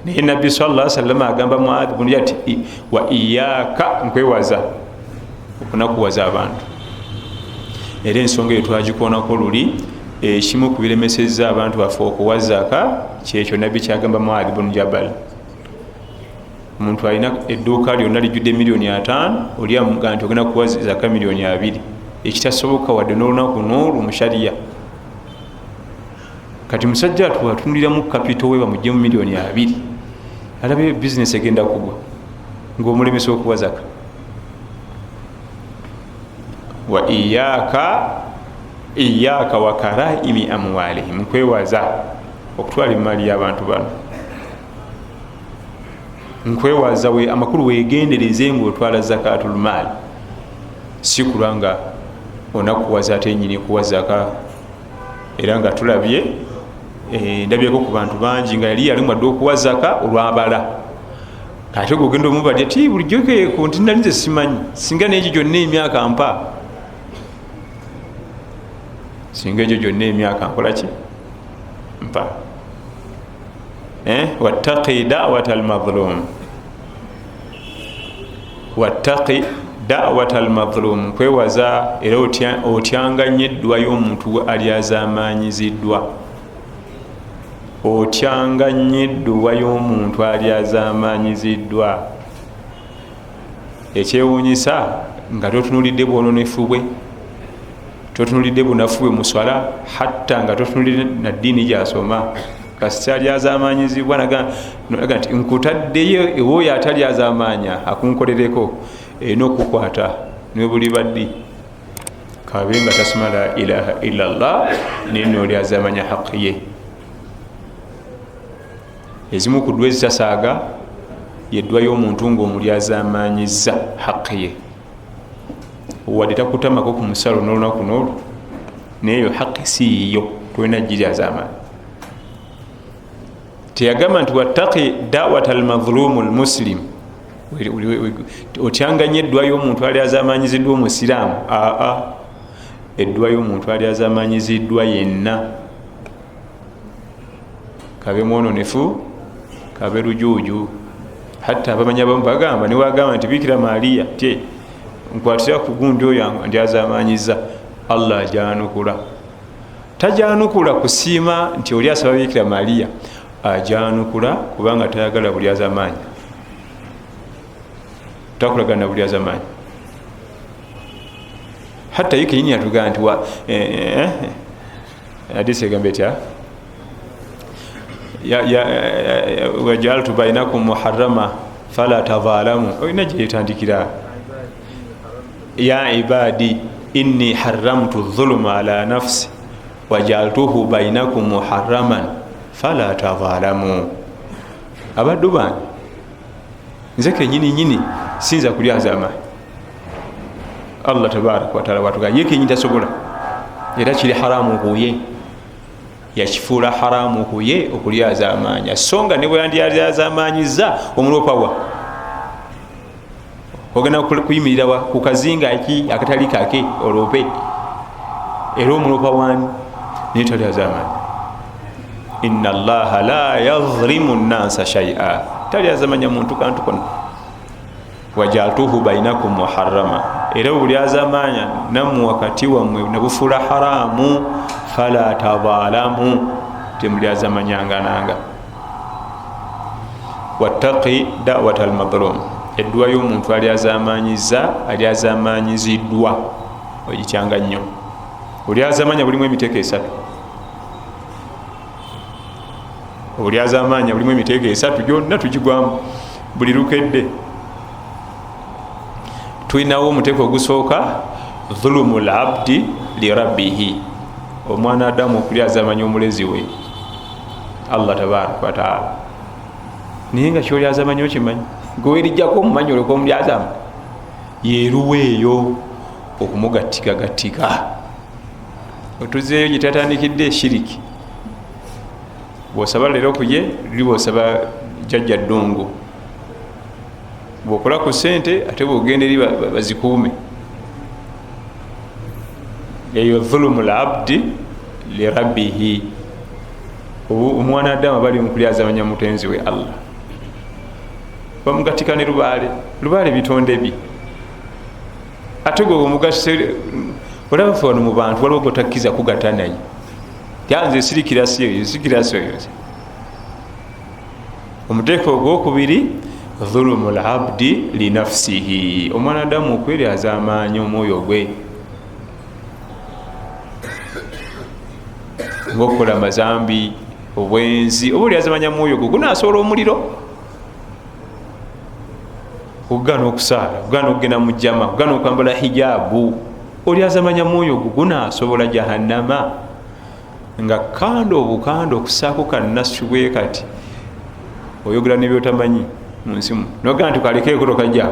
Naye nabbi sallallahu alaihi wasallam agamba Muadh ibn Jabal ati wa iyaka, nkwewaza okunakuwaza abantu. Era ensonga eyo twagikoonako luli, ekimu ku biremesezza abantu baffe okuwa zaka kyekyo nabbi kyagamba Muadh ibn Jabal. Omuntu alina edduuka lyonna lijjudde $5,000,000, oli amuga nti ogenda kuwa zaka $2,000,000, ekitasoboka wadde n'olunaku n'olwo mu shariya. Kati musajja atundiramu kapito we bamugye mu $2,000,000, alabe bizinesi egenda kugwa ng'omulemesa okuwa zaka. Wa iyaka iyaka wa karaimi amwalihim, nkwewaza okutwala emaali y'abantu bano, nkwewaza amakulu wegendereze ngaotwala zakatul maali, si kulanga onakuwaza ate nyini kuwa zaka. Era nga tulabye ndabyeko ku bantu bangi nga yali yalimwa dde okuwa zaka olwabala, ate gogenda omubadya ti bulijjo keeko nti nalinze simanyi, singa n'egyo gyonna emyaka mpa, singa egyo gyonna emyaka nkolaki mpa. Wattaqi da'wata almadhlum, wattaqi da'wata almadhlum, kwewaza era otyanganye eddwa y'omuntu alyazamanyiziddwa, otyanganye eddwa y'omuntu alyazamanyiziddwa. Ekyewuunyisa nga totunulidde bwononefu bwe, totunulidde bunafu bwe muswala, hatta nga totunulidde na ddiini gyasoma, kasita alyazamanyizibwa naga nti nkutaddeyo ewooyo atalyazamanya akunkolereko, n'okukwata ne buli baddi kabe nga tasoma la ilaha illallah neno lyazamanya haqi ye. Ezimu ku ddwa ezitasaaga yeddwa y'omuntu ng'omulyazamanyiza haqi ye, wadde takutamako ku musalo n'olunaku n'olwo, neeyo haqi si yiyo, tolina giryazamanya. Teyagamba nti wattaqi da'wata almadhlumu almuslim, otyanganye eddwa y'omuntu alyazamanyiziddwa omusiraamu. Eddwa y'omuntu alyazamanyiziddwa yenna, kabe mwononefu kabe lujuuju. Hatta abamanya bamu bagamba niwagamba nti Bikira Maria tye nkwatira ku gundi oyo ndyazamanyiza, Allah ajanukula. Tajanukula kusiima nti oli asaba Bikira Maria, ajanukula kubanga tayagala buli azamanya, takulagana buli azamanya. Hatta yuke yini yatugaa nti hadisi egambe etya wajaltu bainakum muharrama fala tadhalamu, olina gyetandikira ya ibadi inni harramtu dhulma ala nafsi wajaltuhu bainakum muharraman fala tadhalamu. Abaddu bange nze kenyini sinza kulyazama. Allah tabaraka wa taala watuga ye kenyini tasobola, era kiri haramu kuye, yakifuula haramu kuye okulyazamanya. So nga ne bwe yandyazamanyiza omulopawa ogenda kuyimirira ku kazinga akatali kake olope, era omulopa wani naye talyazamanya. Inna Allaha la yadhlimu nnasa shay'a, talyazamanya muntu kantu konna. Wajaltuhu bainakum muharrama, era bulyazamanya nammwe wakati wammwe nabufuula haramu, fala tadhalamu, temulyazamanyanga. Wattaqi da'wata almadhlum, eddwa y'omuntu alyazamanyiziddwa ogityanga nnyo. Olyazamanya bulimu emiteeko esatu, obulyazamanya bulimu emiteeko esatu, gyonna tugigwamu buli lukedde. Tulinawo omuteeko ogusooka dhulumu labdi li rabbihi, omwana Adamu okulyazamanya omulezi we Allah tabaraka wa taala. Naye nga kyolyazamanya okimanyi, gwewerijjako omumanyi oleka omulyazama, yeeruweeyo okumugattikagatika. Otuzeeyo gyetatandikidde shiriki. Bw'osaba leero kuye luli bw'osaba jjajja ddungu, bw'okola ku ssente ate bw'ogenda eri bazikuume. Eyo dhulumu labdi li rabbihi, omwana Adamu bali mu kulyazamanya mutenzi we Allah, bamugatika ne lubaale bitonde bye. Ate gwe omugatise, olaba fe wano mu bantu waliwo gotakkiza kugatta naye, yanze sirikirasi eyo. Omuteeko ogwokubiri dhulumu labdi li nafsihi, omwana Adamu okweryazamanya omwoyo gwe, ng'okukola amazambi, obwenzi. Oba olyazamanya mwoyo gwe gunaasobola omuliro, okugaana okusaala, okugaana okugenda mu jjama, okugaana okwambala hijabu, oli azamanya mwoyo gugunaasobola jahannama nga kando obukando okusaako kannasu bwe kati oyogera nebyotamanyi munsimu nogaa nti kalekeeko tokajja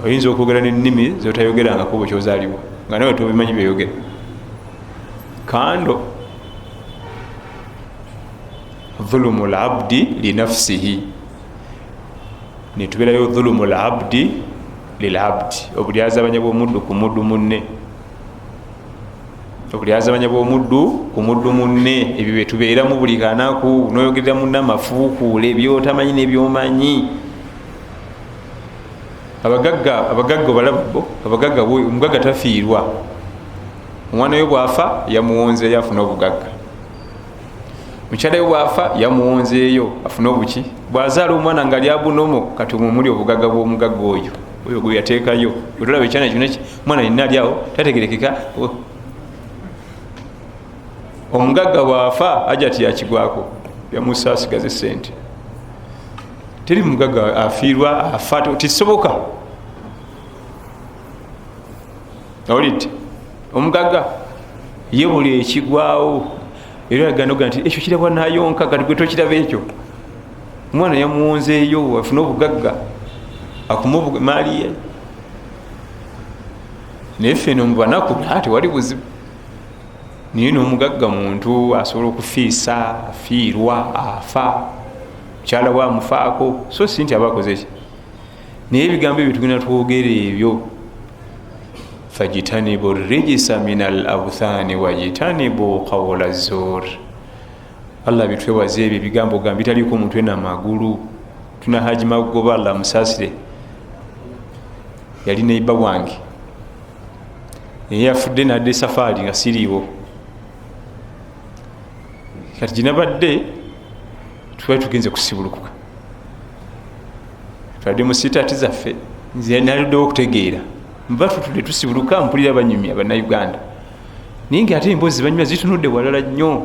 oyinza okwogera n'ennimi zotayogerangako bwe kyozaalibwa nga nawe tobimanyi byeyogera kando dhulumu labdi linafsihi netubeerayo dhulumu labdi lilabdi obulyazabanya bwomuddu ku muddu munne obulyazabanya bwomuddu ku muddu munne ebyo byetubeeramu buli kanaku noyogerera munna amafuukuule ebyotamanyi nebyomanyi abagagga obalababo abagagga omugagga tafiirwa omwana we bwafa yamuwonzeeyo afuna obugagga mukyala we bwafa yamuwonzeeyo afuna obuki bwazaala omwana nga lyabunomo kati omuli obugagga bw'omugagga oyo oyo gwe yateekayo otolaba ekyana kyona omwana yenna alyawo tategerekeka omugagga bwafa ajja ti yakigwako yamusa asigaze sente teri mugagga afiirwa afa tisoboka olidde omugagga ye buli ekigwawo era yaganoga nti ekyo kirabwa nayonka kati gwe tokiraba ekyo omwana yamuwonzeeyo afune obugagga akuma maali ye naye ffe nomubanaku tewali buzibu niye nomugagga muntu asobola okufiisa afiirwa afa mukyala wamufaako so si nti abakoze ki naye ebigambo ebyo tugenda twogera ebyo fajitanibu rijisa min al abthani wajitanibu qawla zur allah bitwewaze ebyo ebigambo gamba bitaliko omuntu ena magulu tuna haji magoba allah musasire yali neiba wange naye yafudde nadde safaari nga siriiwo kati ginabadde twali tugenze kusibulukuka twadde mu sitaati zaffe nze naluddewo okutegeera mba tutudde tusibuluka mpulira banyumya abannayuganda naye nga ate emboozi banyumya zitunudde walala nnyo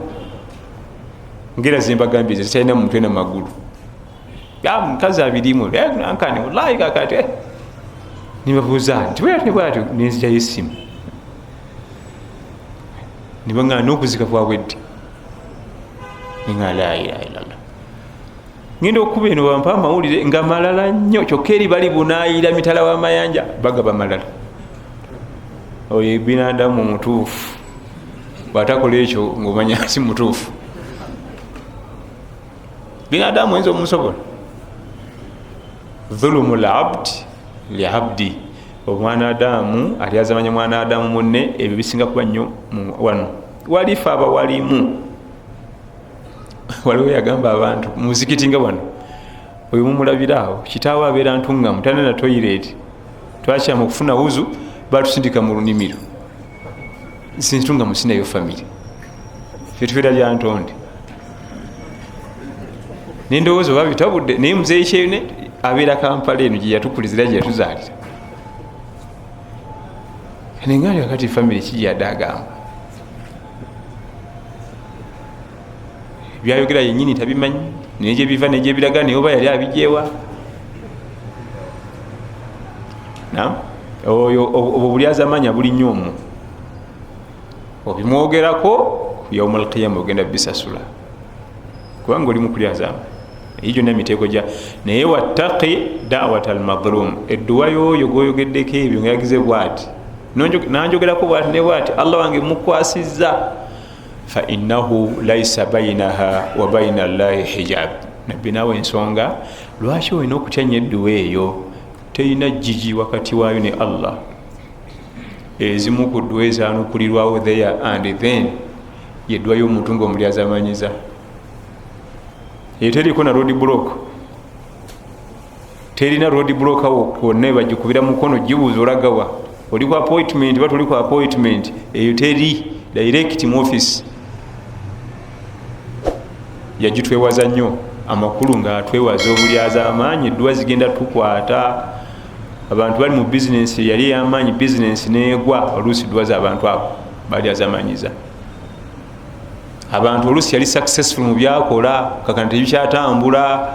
ngera zembagambye zikyalina muntu ena magulu mukazi abirimu ankani wallahi kakati nibabuuza nti bwatyo nenzijyayo essimu nibaŋŋana n'okuzika kwabwedde nga la ilaha illallah ngenda okuba eno bampa amawulire nga malala nnyo kyokka eri bali bunaayira mitala w'amayanja bagaba malala oyo binadamu mutuufu bwatakola ekyo ngaomanya si mutuufu binadamu oyinza omusobola dhulumu labdi liabdi omwanadamu alyazamanya mwanadamu munne ebyo bisinga kuba nnyo wano walifa aba walimu waliwo yagamba abantu muzikiti nga wano oyo mumulabiraawo kitaawo abeera ntungamu tane na toilet twakyama okufuna wuzu batusindika mu lunimiro sintungamu sinayo famire fetubeera lya ntonde nendowooza oba bitabudde naye muzeeyi kyene abeera Kampala eno gye yatukulizira gye yatuzaalira nengali wakati famire kijyadde agamba byayogera yenyini tabimanyi naye biva nejebiraga naye oba yali abijjeewa oyo obwo bulyazamanya buli nnyo omwo obimwogerako yauma alqiyama ogenda bisasula kubanga oli mukulyazama eyo gyonna emiteeko gya naye wattaqi dawata almadhlum edduwa yoyo gwoyogeddeko ebyo nga yagize bwati nanjogerako bwati ne bwati allah wange mukwasizza fa innahu laisa bainaha wa baina allahi hijab nabbi nawe ensonga lwaki olina okutyanya edduwa eyo terina jiji wakati waayo ne allah ezimu ku dduwa ezanukulirwawo there and then yedduwa y'omuntu ngaomulyazamanyiza eyo teriko na road block terina road block awo kwonna bagikubira mukono gibuuza olagawa oli ku appointment ba tuli ku appointment eyo teri direct mu office yagitwewaza nnyo amakulu nga atwewaza obulyaza amaanyi edduwa zigenda tukwata abantu bali mu business yali y'amaanyi business neegwa oluusi dduwa z'abantu abo balyazamanyiza abantu oluusi yali successful mu byakola kakana tebikyatambula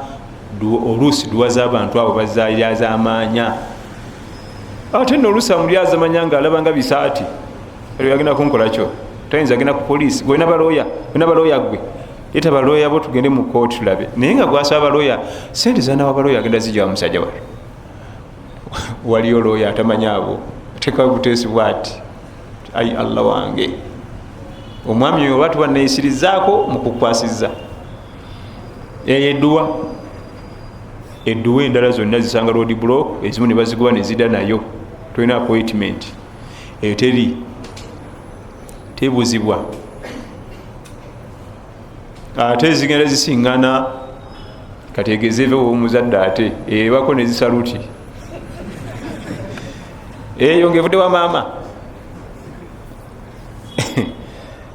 oluusi dduwa z'abantu abo bazaalira z'amaanya ate nno oluusi amulyaza manya nga alaba nga bisaati yagenda kunkolakyo tayinza agenda ku poliisi gwena balooya gwe yeta balooya bo tugende mu kooti tulabe naye nga gwasaba balooya sente zanawa balooya agenda zijja musajja wali waliyo looya atamanya abo tekawe buteesi bwati ai allah wange omwami oyo batu banayisirizaako mu kukwasizza eyo edduwa endala zonna zisanga road block ezimu ne bazikuba ne zidda nayo tolina appointment eyo tebuzibwa ate zigenda zisiŋŋana kategezeeve womuzadde ate ebako ne zisaluti eyo ngevudde wa maama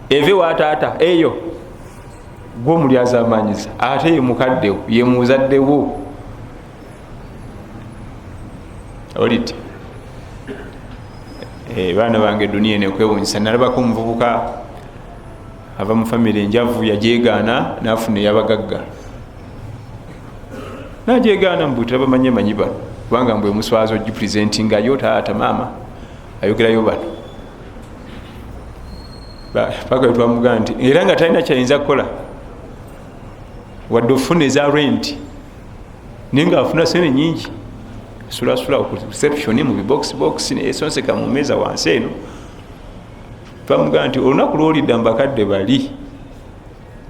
eve wa taata eyo gwe omulyaza amanyiza ate ye mukaddewo ye muzaddewo oliti baana bange duniya nekwewunyisa nalabako omuvubuka ava mu famire enjavu yajegaana nafuna eyabagagga najegaana mbuti bamanye manyi bano kubanga mbwe muswaza ogipresentingayo taata maama ayogerayo bano paka twamugamba nti era nga talina kyayinza kukola wadde ofuna eza rent naye nga afuna sente nyingi sulasula reception mu bibox nesonseka mu meeza wansi eno twamugamba nti olunaku lwolidda mbakadde bali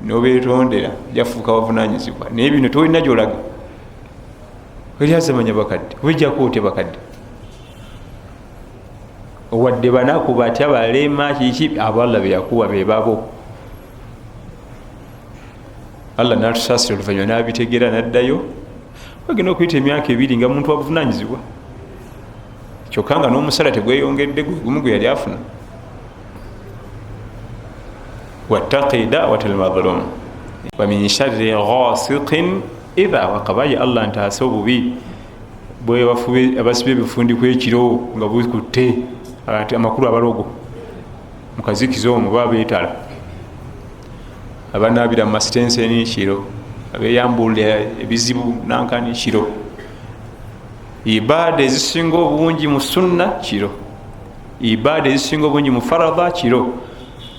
nobeetondera jafuuka wavunanyizibwa naye bino tolina gyolaga eryazamanya bakadde wejjako otya bakadde wadde banaku batya balema kiki abo allah beyakuwa bebabo allah natusasira oluvanyuma nabitegeera naddayo bagenda okuyita emyaka 2 nga muntu wabuvunanyizibwa kyokka nga n'omusala tegweyongedde gumu gwe yali afuna wattaqi da'wata almadhlum wa min sharri ghasiqin idha waqabaye allah ntaasa obubi bwe bafube abasibe ebifundiku ekiro nga bikutte amakulu abalogo mukazikizo omwo babeetala abanabira mu masitenseni kiro abeyambulira ebizibu nankani kiro ibada ezisinga obungi mu sunna kiro ibada ezisinga obungi mu faradha kiro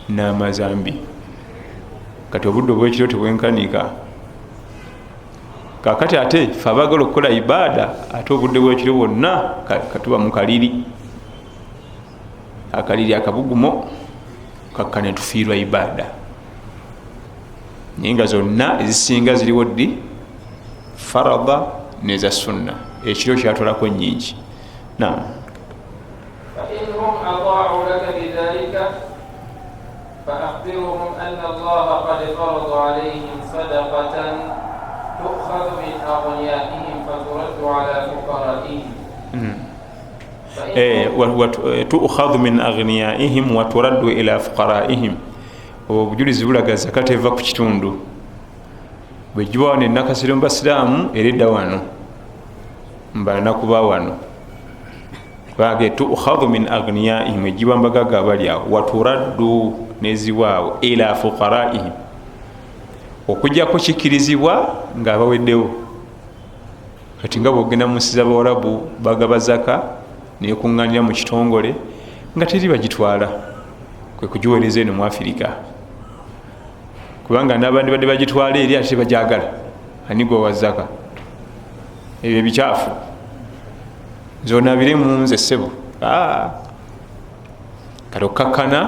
n'amazambi kati obudde obwekiro tebwenkanika kakati ate fe abagala okukola ibada ate obudde bwekiro bwonna katuba mu kaliri akaliri akabugumo kakkane tufiirwa ibada naye nga zonna ezisinga ziriwo ddi faradha neza sunna ekiro kyatolako nyingi nam فإنهم أطاعوا لك بذلك فأخبرهم أن الله قد فرض عليهم صدقة تؤخذ من أغنيائهم فترد على فقرائهم tu'khadhu min aghniyaihim wa turaddu ila fuqaraihim obujulizi bulaga zakati eva ku kitundu bwegiba wano enakasiro mu basiraamu eredda wano mbanakuba wano bage tu'khadhu min aghniyaihim egiba mbagaga abalyawo wa turaddu neziwaawo ila fuqaraihim okujjako kikirizibwa ngaabaweddewo kati nga bwogenda mu nsi z'abawarabu bagaba zaka nekuŋŋanira mu kitongole nga teri bagitwala kwe kugiweereza eno mu Afirika kubanga n'abandi badde bagitwala eri ate bajagala anigwa wa zaka ebyo ebikyafu zonabire mu nze ssebo kati okkakkana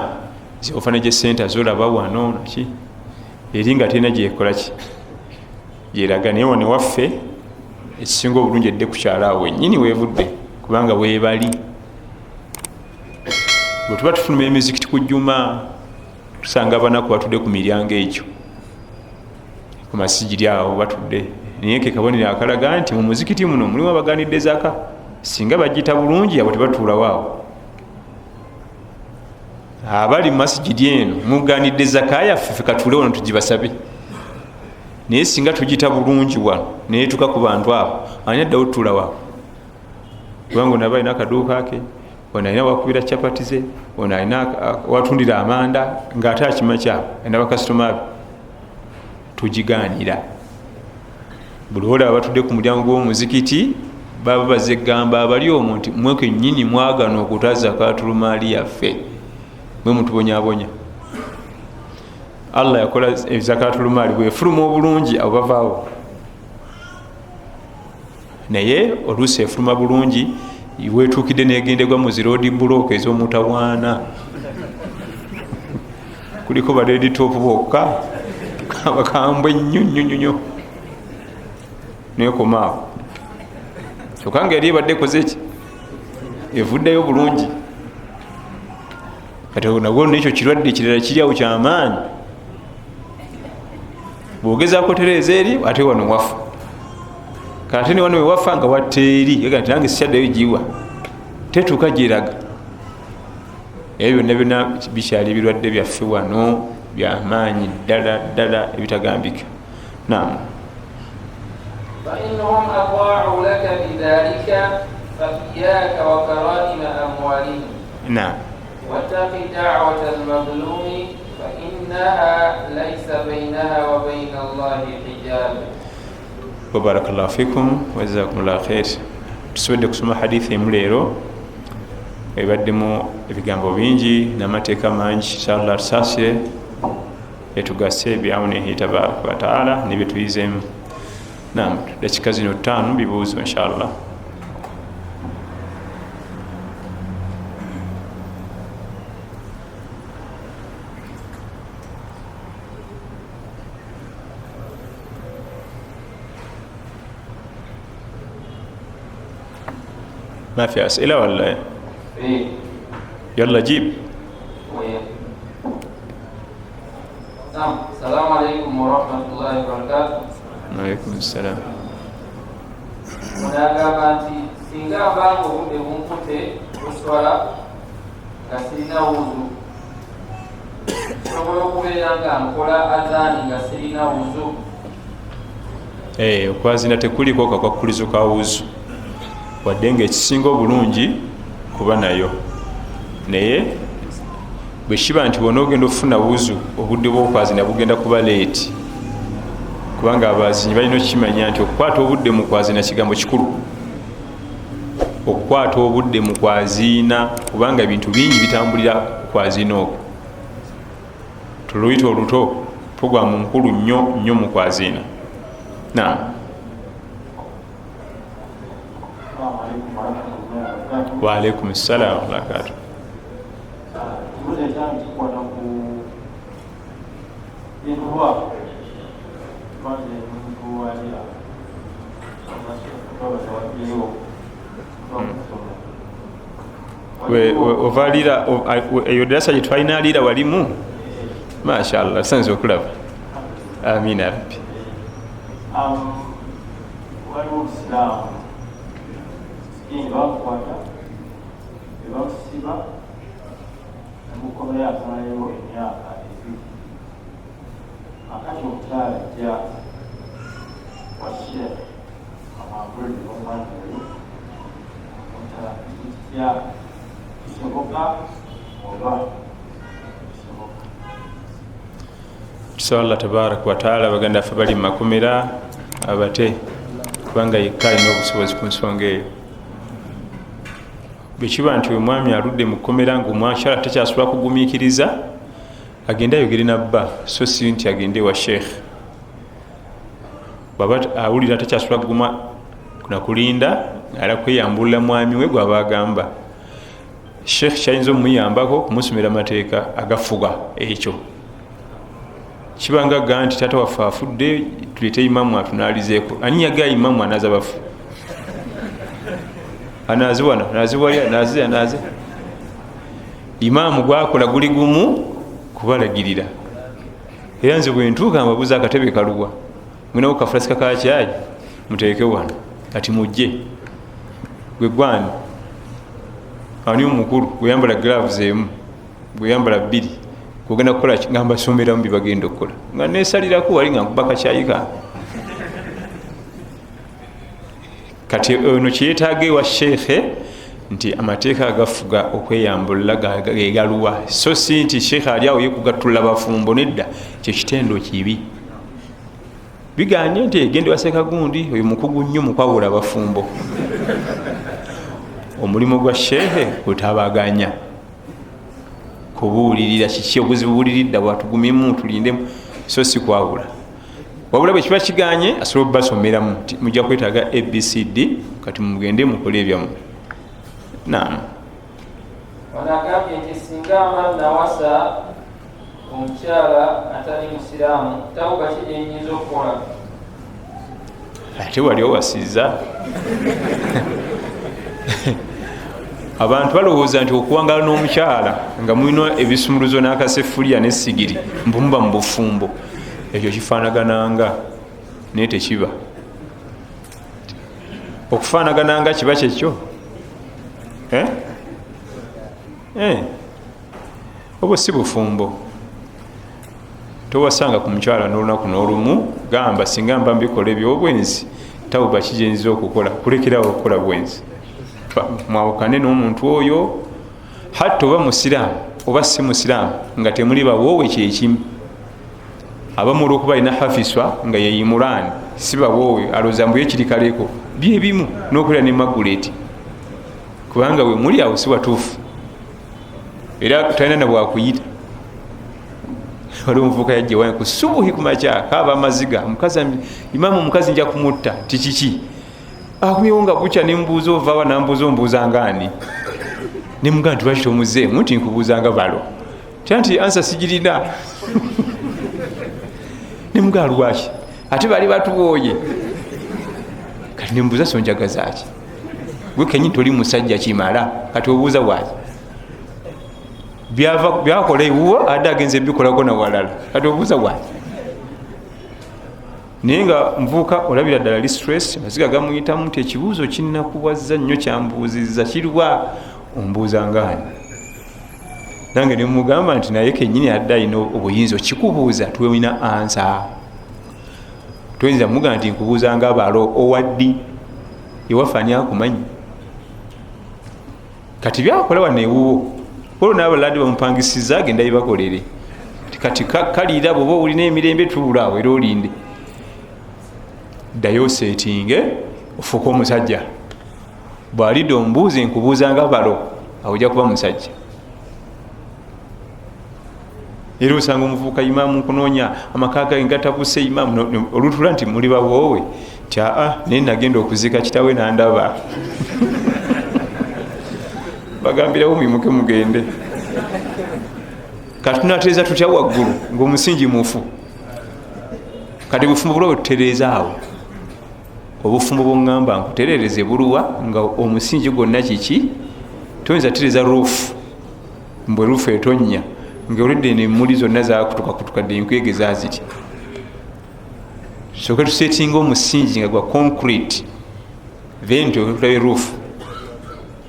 zofana gye sente zolaba wano naki eri nga terina gyekolaki gyeraga naye wane waffe ekisinga obulungi edde ku kyalaawo ennyini weevudde kubanga weebali bwe tuba tufunuma emizikiti ku jjuma tusanga abanaku batudde ku miryango egyo ku masigiri awo batudde naye ke kabonero akalaga nti mu muzikiti muno mulimu abaganidde zaka singa bagiyita bulungi abo tebatuulawo awo abali mu masigiri eno muganidde zaka yaffe fe katuule wano tugibasabe naye singa tugiyita bulungi wano naye tuka ku bantu abo ani addawo tutuulawo awo kubanga ono aba alina akaduuka ke ono alina wakubira capati ze ono alina watundira amanda ng'ate akima kyabo alina bakasitoma be tugigaanira buli olaba batudde ku mulyango gw'omuzikiti baba bazegamba abali omwo nti mweke nnyini mwagana okuta zakaatul maali yaffe mwe mutubonyabonya. Allah yakola zakaatul maali bwefuluma obulungi abo bavaawo, naye oluusi efuluma bulungi wetuukidde negendegwa mu ziroodi bulooko ez'omutawaana kuliko bareedi toopu bokka bakambwe nnyo nekomaawo kyokka nga eri ebadde kozeki evuddeyo bulungi. kati nabwo nekyo kirwadde kirala kiryawo kyamaanyi, bwogezaako tereeza eri ate wano wafa, kati ne wano wewafa nga watteeri ega nti nange sikyaddayo giwa tetuuka gyeraga. ebyo byonna byonna bikyali ebirwadde byaffe wano byamaanyi ddala ebitagambika. Naam. فإنهم أطاعوا لك بذلك فإياك وكرائم أموالهم. نعم. واتق دعوة المظلوم فإنها ليس بينها وبين الله حجاب. وبارك الله فيكم وجزاكم الله خير. tusobodde kusoma hadithi emu leero ebaddemu ebigambo bingi n'amateeka mangi, inshallah tusaasire etugase biawunihi tabaraka wataala nebyetuyizeemu. Naam, dakika zino 5 bibuuzo inshallah. ما في أسئلة ولا إيه؟ يلا جيب. نعم. السلام عليكم ورحمة الله وبركاته. وعليكم السلام. munagamba nti singa mbanga obudde bunkute buswala nga sirina wuzu, sobola okubeera nga nkola azaani nga sirina wuzu? Okwazina tekuliko kakwakulizo ka wuzu, wadde nga ekisinga obulungi kuba nayo, naye bwe kiba nti wona ogenda okufuna wuzu obudde bw'okwazina bugenda kuba leeti, kubanga abazinyi balina okukimanya nti okukwata obudde mu kwazina kigambo kikulu. Okukwata obudde mu kwazina kubanga ebintu bingi bitambulira kwazina okwo. Tuluyita oluto puroguramu nkulu nnyo mu kwazina. Naam. Wa alaikum salaam wa barakatuh. Ovalira eyo ddasa gye twalina aliira walimu? Mashallah, sanze okulaba. Amina rabbi. waliwo obusiraamu nga bakukwata ebakusiba nemukomera akamalayo emyaka ebiri, akati omukyala ajja washe amagulire omwana oyo omukyala kitya kisoboka oba kisoboka? Tusaba Allah tabaraka wa taala baganda ffe bali mu makomera abate kubanga yekka alina obusobozi ku nsonga eyo. Bwe kiba nti omwami aludde mu kkomera ng'omwakyala takyasobola kugumiikiriza, agende ayogere nabba, so si nti agende ewa sheekh. Bw'aba awulira takyasobola kuguma nakulinda ala kweyambulula mwami we gw'aba agamba, sheekh kyayinza omuyambako kumusomera amateeka agafuga ekyo. Kibanga gaa nti taata waffe afudde tuleete imamu atunaalizeeko, ani yagaa imamu anaaza bafu? Anaazi wano, anaazi walya, anaazi imamu gwakola guli gumu kubalagirira. Era nze bwe ntuuka mbabuuza akatebe kaluwa, mwinawo kafulasika ka caayi muteeke wano kati mujje. Gwe gwani ani omukulu gweyambala gloves emu, gweyambala bbiri, kugenda kukola nga mbasomeramu bibagenda okukola nga nesalirako wali nga nkuba kacaayi ka. Kati ono kyetaaga ewa sheekhe nti amateeka agafuga okweyambulula gegaluwa, so si nti sheekhe ali awo yekugattulula bafumbo, nedda kyekitendo kibi. biganye nti egende waseka gundi oyo mukugu nnyo mukwawula abafumbo. Omulimu gwa shehe kutabaganya, kubuulirira kiki obuzibuuliridde bwatugumyemu tulindemu, so si kwawula. Wabula bwe kiba kiganye asobola obbasomeramu nti mujja kwetaaga ABCD kati mugende mukole ebyamu. Naam. Wanagambye nti singa amanna awasa omukyala atali musiraamu tawuba ki gyenyinza okukola? Ate wali owasiza abantu balowooza nti okuwangala n'omukyala nga mulina ebisumuluzo n'akasefulya n'essigiri mbumuba mu bufumbo, ekyo kifaanagananga naye tekiba. Okufaanagananga kiba kyekyo obwo si bufumbo. Towasanga ku mukyala n'olunaku n'olumu gamba singa mba mbikola ebyobwenzi tawuba kigenziza okukola, kulekerawo okukola bwenzi. Mwawukane n'omuntu oyo, hatta oba musiraamu oba si musiraamu nga temuli bawoowe kyekimu. Abamu olw'okuba alina hafiswa nga ye Imurani si bawoowe, alooza mbu ekiri kaleko byebimu n'okulira ne Maguleti, kubanga we muli awo si watuufu era talina na bwakuyita. Waliwo omuvubuka yajja wange ku subuhi ku makya kaaba amaziga, imaamu omukazi nja kumutta tikiki, akumyewo nga bukya nembuuza ovaawa nambuuza ombuuza ngaani, nemugaa nti lwaki tomuzeemu nti nkubuuza nga balo tya nti ansa sigirina. Nemugaa lwaki ate bali batuwooye, kati nembuuza so njagazaaki, gwe kenyini toli musajja kimala kati obuuza waki byakola ewuwo adde agenza ebikolako na walala, kati obuuza waki. Naye nga nvuuka olabira ddala li stress, maziga gamuyitamu nti ekibuuzo kinnakuwazza nnyo kyambuuzizza kirwa, ombuuza ngaani. Nange ne mugamba nti naye kenyini adde alina obuyinza okikubuuza tuwina ansa. Tuyinza mugamba nti nkubuuza nga balo owaddi ewaffe ani akumanyi. Kati byakola wano ewuwo olwo n'abalwadde bamupangisiza agenda yebakolere, kati kaliira bwoba olina emirembe tuulaawo era olinde. Ddayo seetinge ofuuka omusajja, bw'alidde omubuuze nkubuuza nga balo awo ojja kuba musajja. Era osanga omuvubuka imaamu nkunoonya amaka gage ngatabuse imaamu olutula nti muli bawoowe ti naye nagenda okuzika kitawe nandaba. Bagambirawo mwimuke mugende. Kati tunatereeza tutya waggulu ng'omusingi mufu. Kati bufumbo bulwa bututereeza awo. Obufumbo bw'oŋŋamba nkutereereze buluwa nga omusingi gwonna kiki, toyinza tereeza ruufu mbwe ruufu etonnya ng'olidde n'emmuli zonna zakutukakutukadde enkwegeza ziti. Soke tuseetinga omusingi nga gwa concrete then tulabe ruufu.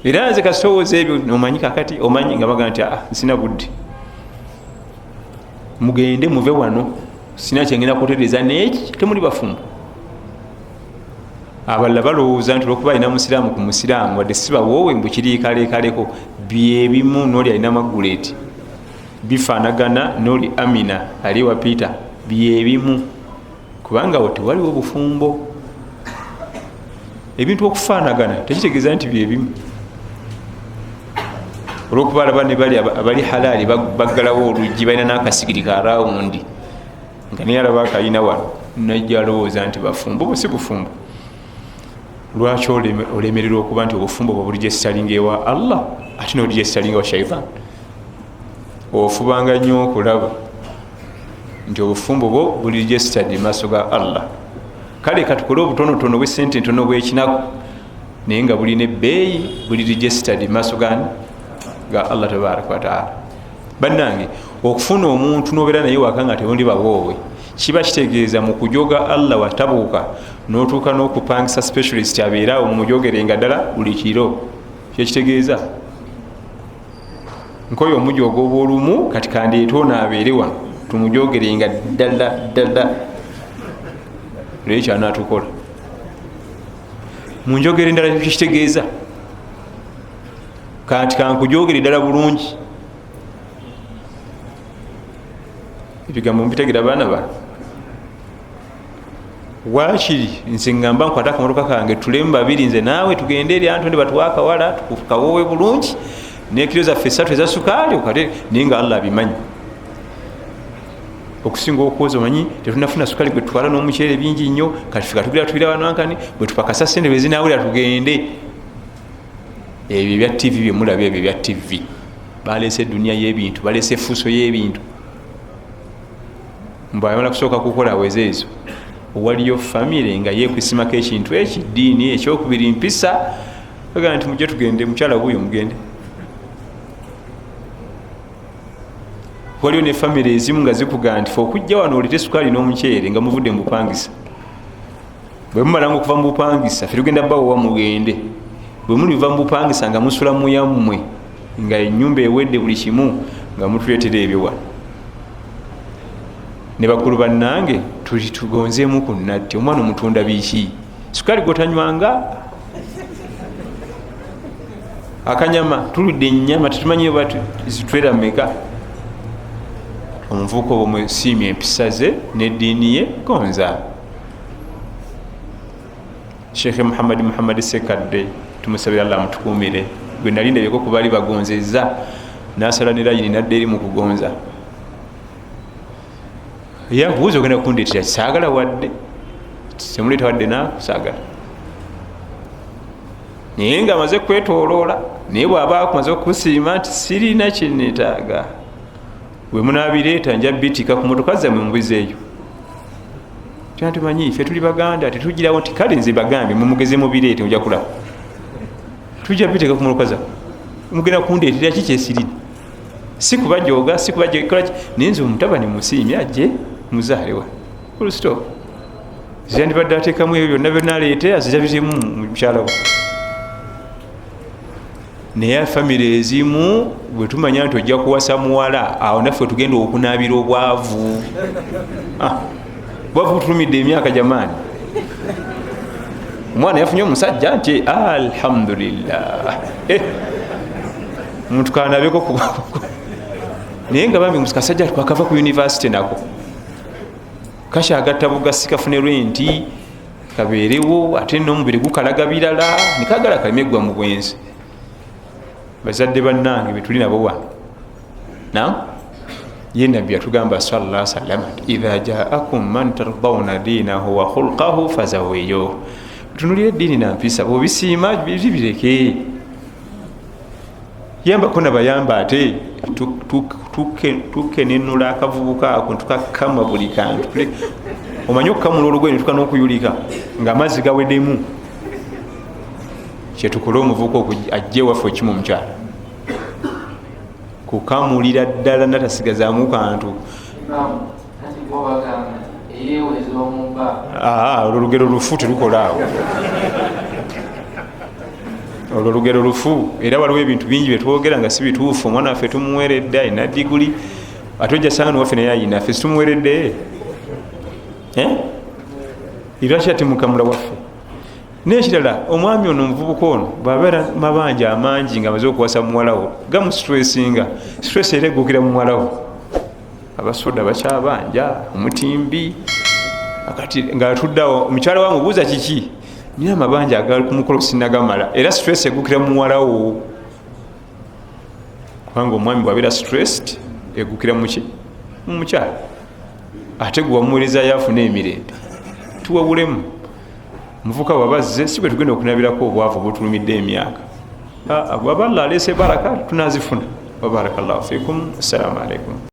Era nze kasowooza ebyo nomanyi kakati omanyi nga baga nti nsina budde mugende muve wano sina kyengenda kutereeza neeki temuli bafumbo. Abalala balowooza nti olwokuba alina musiraamu ku musiraamu wadde si bawoowe mbu kiri kalekaleko byebimu n'oli alina Maguleti bifaanagana n'oli Amina ali wa Peter byebimu, kubanga awo tewaliwo bufumbo. Ebintu okufaanagana tekitegeeza nti byebimu. Olwokuba alaba ne bali abali halaali baggalawo oluggi balina n'akasigiri ka rawundi nga naye alaba akayina wano najja alowooza nti bafumbo, bwe si bufumbo. Lwaki olemererwa okuba nti obufumbo bwe buli gyesitalinga ewa Allah ate n'oli gyesitalinga wa shaitan? Ofubanga nnyo okulaba nti obufumbo bwo buli gyesitadde maaso ga Allah. Kale katukole obutonotono bw'essente entono bw'ekinaku naye nga bulina ebbeeyi, buli gyesitadde maaso ga Allah tabaraka wa taala. Bannange, okufuna omuntu n'obeera naye waka nga temundi bawoowe kiba kitegeeza mu kujoga Allah watabuuka n'otuuka n'okupangisa specialist abeerawo mumujogerenga ddala buli kiro. Kyo kitegeeza nkoyo omujoga obw'olumu kati kandeeta ono abeere wano tumujogerenga ddala leero kyanaatukola munjogere endala. Kyo kitegeeza kati kankujogere ddala bulungi. Ebigambo mbitegera baana bano wakiri nze ngamba nkwata akamotoka kange tulemu babiri nze naawe tugende eri Anthony batuwa akawala tukawowe bulungi nekiro zaffe 3 eza sukaali okate naye nga Allah abimanyi okusinga okwoza omanyi tetunafuna sukaali gwe tutwala n'omuceere bingi nnyo kati fika tugera tubira banankani bwe tupakasa sente bwe zinaawulira tugende. Ebyo bya TV bye mulabye ebyo bya TV balese dunia y'ebintu balese fuso y'ebintu mbayamala kusooka kukola wezeezo waliyo family nga yekwisimako ekintu ekiddiini ekyokubiri mpisa bagamba nti mujje tugende mukyala buyo mugende. Waliyo ne family ezimu nga zikugaa nti fe okujja wano olete sukaali n'omuceere nga muvudde mu bupangisa bwe mumalanga okuva mu bupangisa fe tugenda bawowa mugende bwe muliva mu bupangisa nga musula mu yammwe nga ennyumba ewedde buli kimu nga mutuleetera ebyo wano ne bakulu bannange tuli tugonzeemu ku nnatti omwana omutunda biki sukaali gotanywanga akanyama tuludde ennyama tetumanyi oba zitwera mmeka. Omuvubuka obwo mwesiimye empisa ze n'eddiini ye gonza. Sheikh Muhammad Sekadde tumusabira Allah amutukuumire gwe nali ndabyeko ku baali bagonzezza n'asala ne layini nadda eri mu kugonza yabuuza ogenda kundeetera saagala wadde semuleeta wadde naakusaagala naye nga amaze kwetooloola naye bw'aba akumaze okusiima nti sirina kyenneetaaga bwe munaabireeta nja bitika ku motoka zammwe mubizeeyo tumanyi ffe tuli baganda tetugirawo nti kale nze bagambye mumugeze mubireete ojja kulaba tujja biteeka ku motoka zammwe mugenda kundeetera ki kyesirini si kubajooga si kubajokola naye nze omutabani musiimye ajje muzaalewa full ziyandibadde ateekamu ebyo byonna byonaleete azirabiremu mukyala we naye famire ezimu bwe tumanya nti ojja kuwasa muwala awo naffe tugenda okunaabira obwavu bwavu tulumidde emyaka jamaani omwana yafunye omusajja nti alhamdulillah muntu kanabeko naye nga bambi musikasajja twakava ku university nako kakyagatta bugasi kafune renti kabeerewo ate n'omubiri gukalaga birala nikagala kalimeggwa mu bwenzi. Bazadde bannange betuli nabo wa nam ye nabbi atugamba sallallahu alaihi wasallam idha ja'akum man tardawna dinahu wa khulqahu fazawiyo tunulire dini na mpisa obisiima bibireke yamba kona bayamba ate tukenenula akavubuka ako tukakama buli kantu omanyi okukamula olugwe ne tuka n'okuyulika ng'amazzi gaweddemu kyetukola omuvubuka ajje waffe ekimu omukyala kukamulira ddala natasigazaamu kantu olwo lugero lufu terukola awo olwo lugero lufu era waliwo ebintu bingi byetwogera nga si bituufu omwana waffe tumuweredde alina diguli ate ojja sanga niwaffe naye ayina ffe situmuweredde lwaki ate mukamula waffe nekirala omwami ono omuvubuka ono bwabeera mabanja amangi nga amaze okuwasa muwalawo gamusitressinga stress era eggukira mu muwalawo abasoda bakyabanja omutimbi akati nga atuddawo omukyala wange obuuza kiki nina amabanja agali ku mukolo sinagamala era stress eggukira mu muwalawo kubanga omwami bwabeera stressed eggukira muki mu mukyala ate gwe wamuweerezaayo afuna emirembe tuwawulemu muvuka wabazze si bwe tugenda okunabirako obwavu bwetulumidde emyaka bwaba Allah aleese baraka tunazifuna. Wa barakallahu fikum. Assalamu alaikum.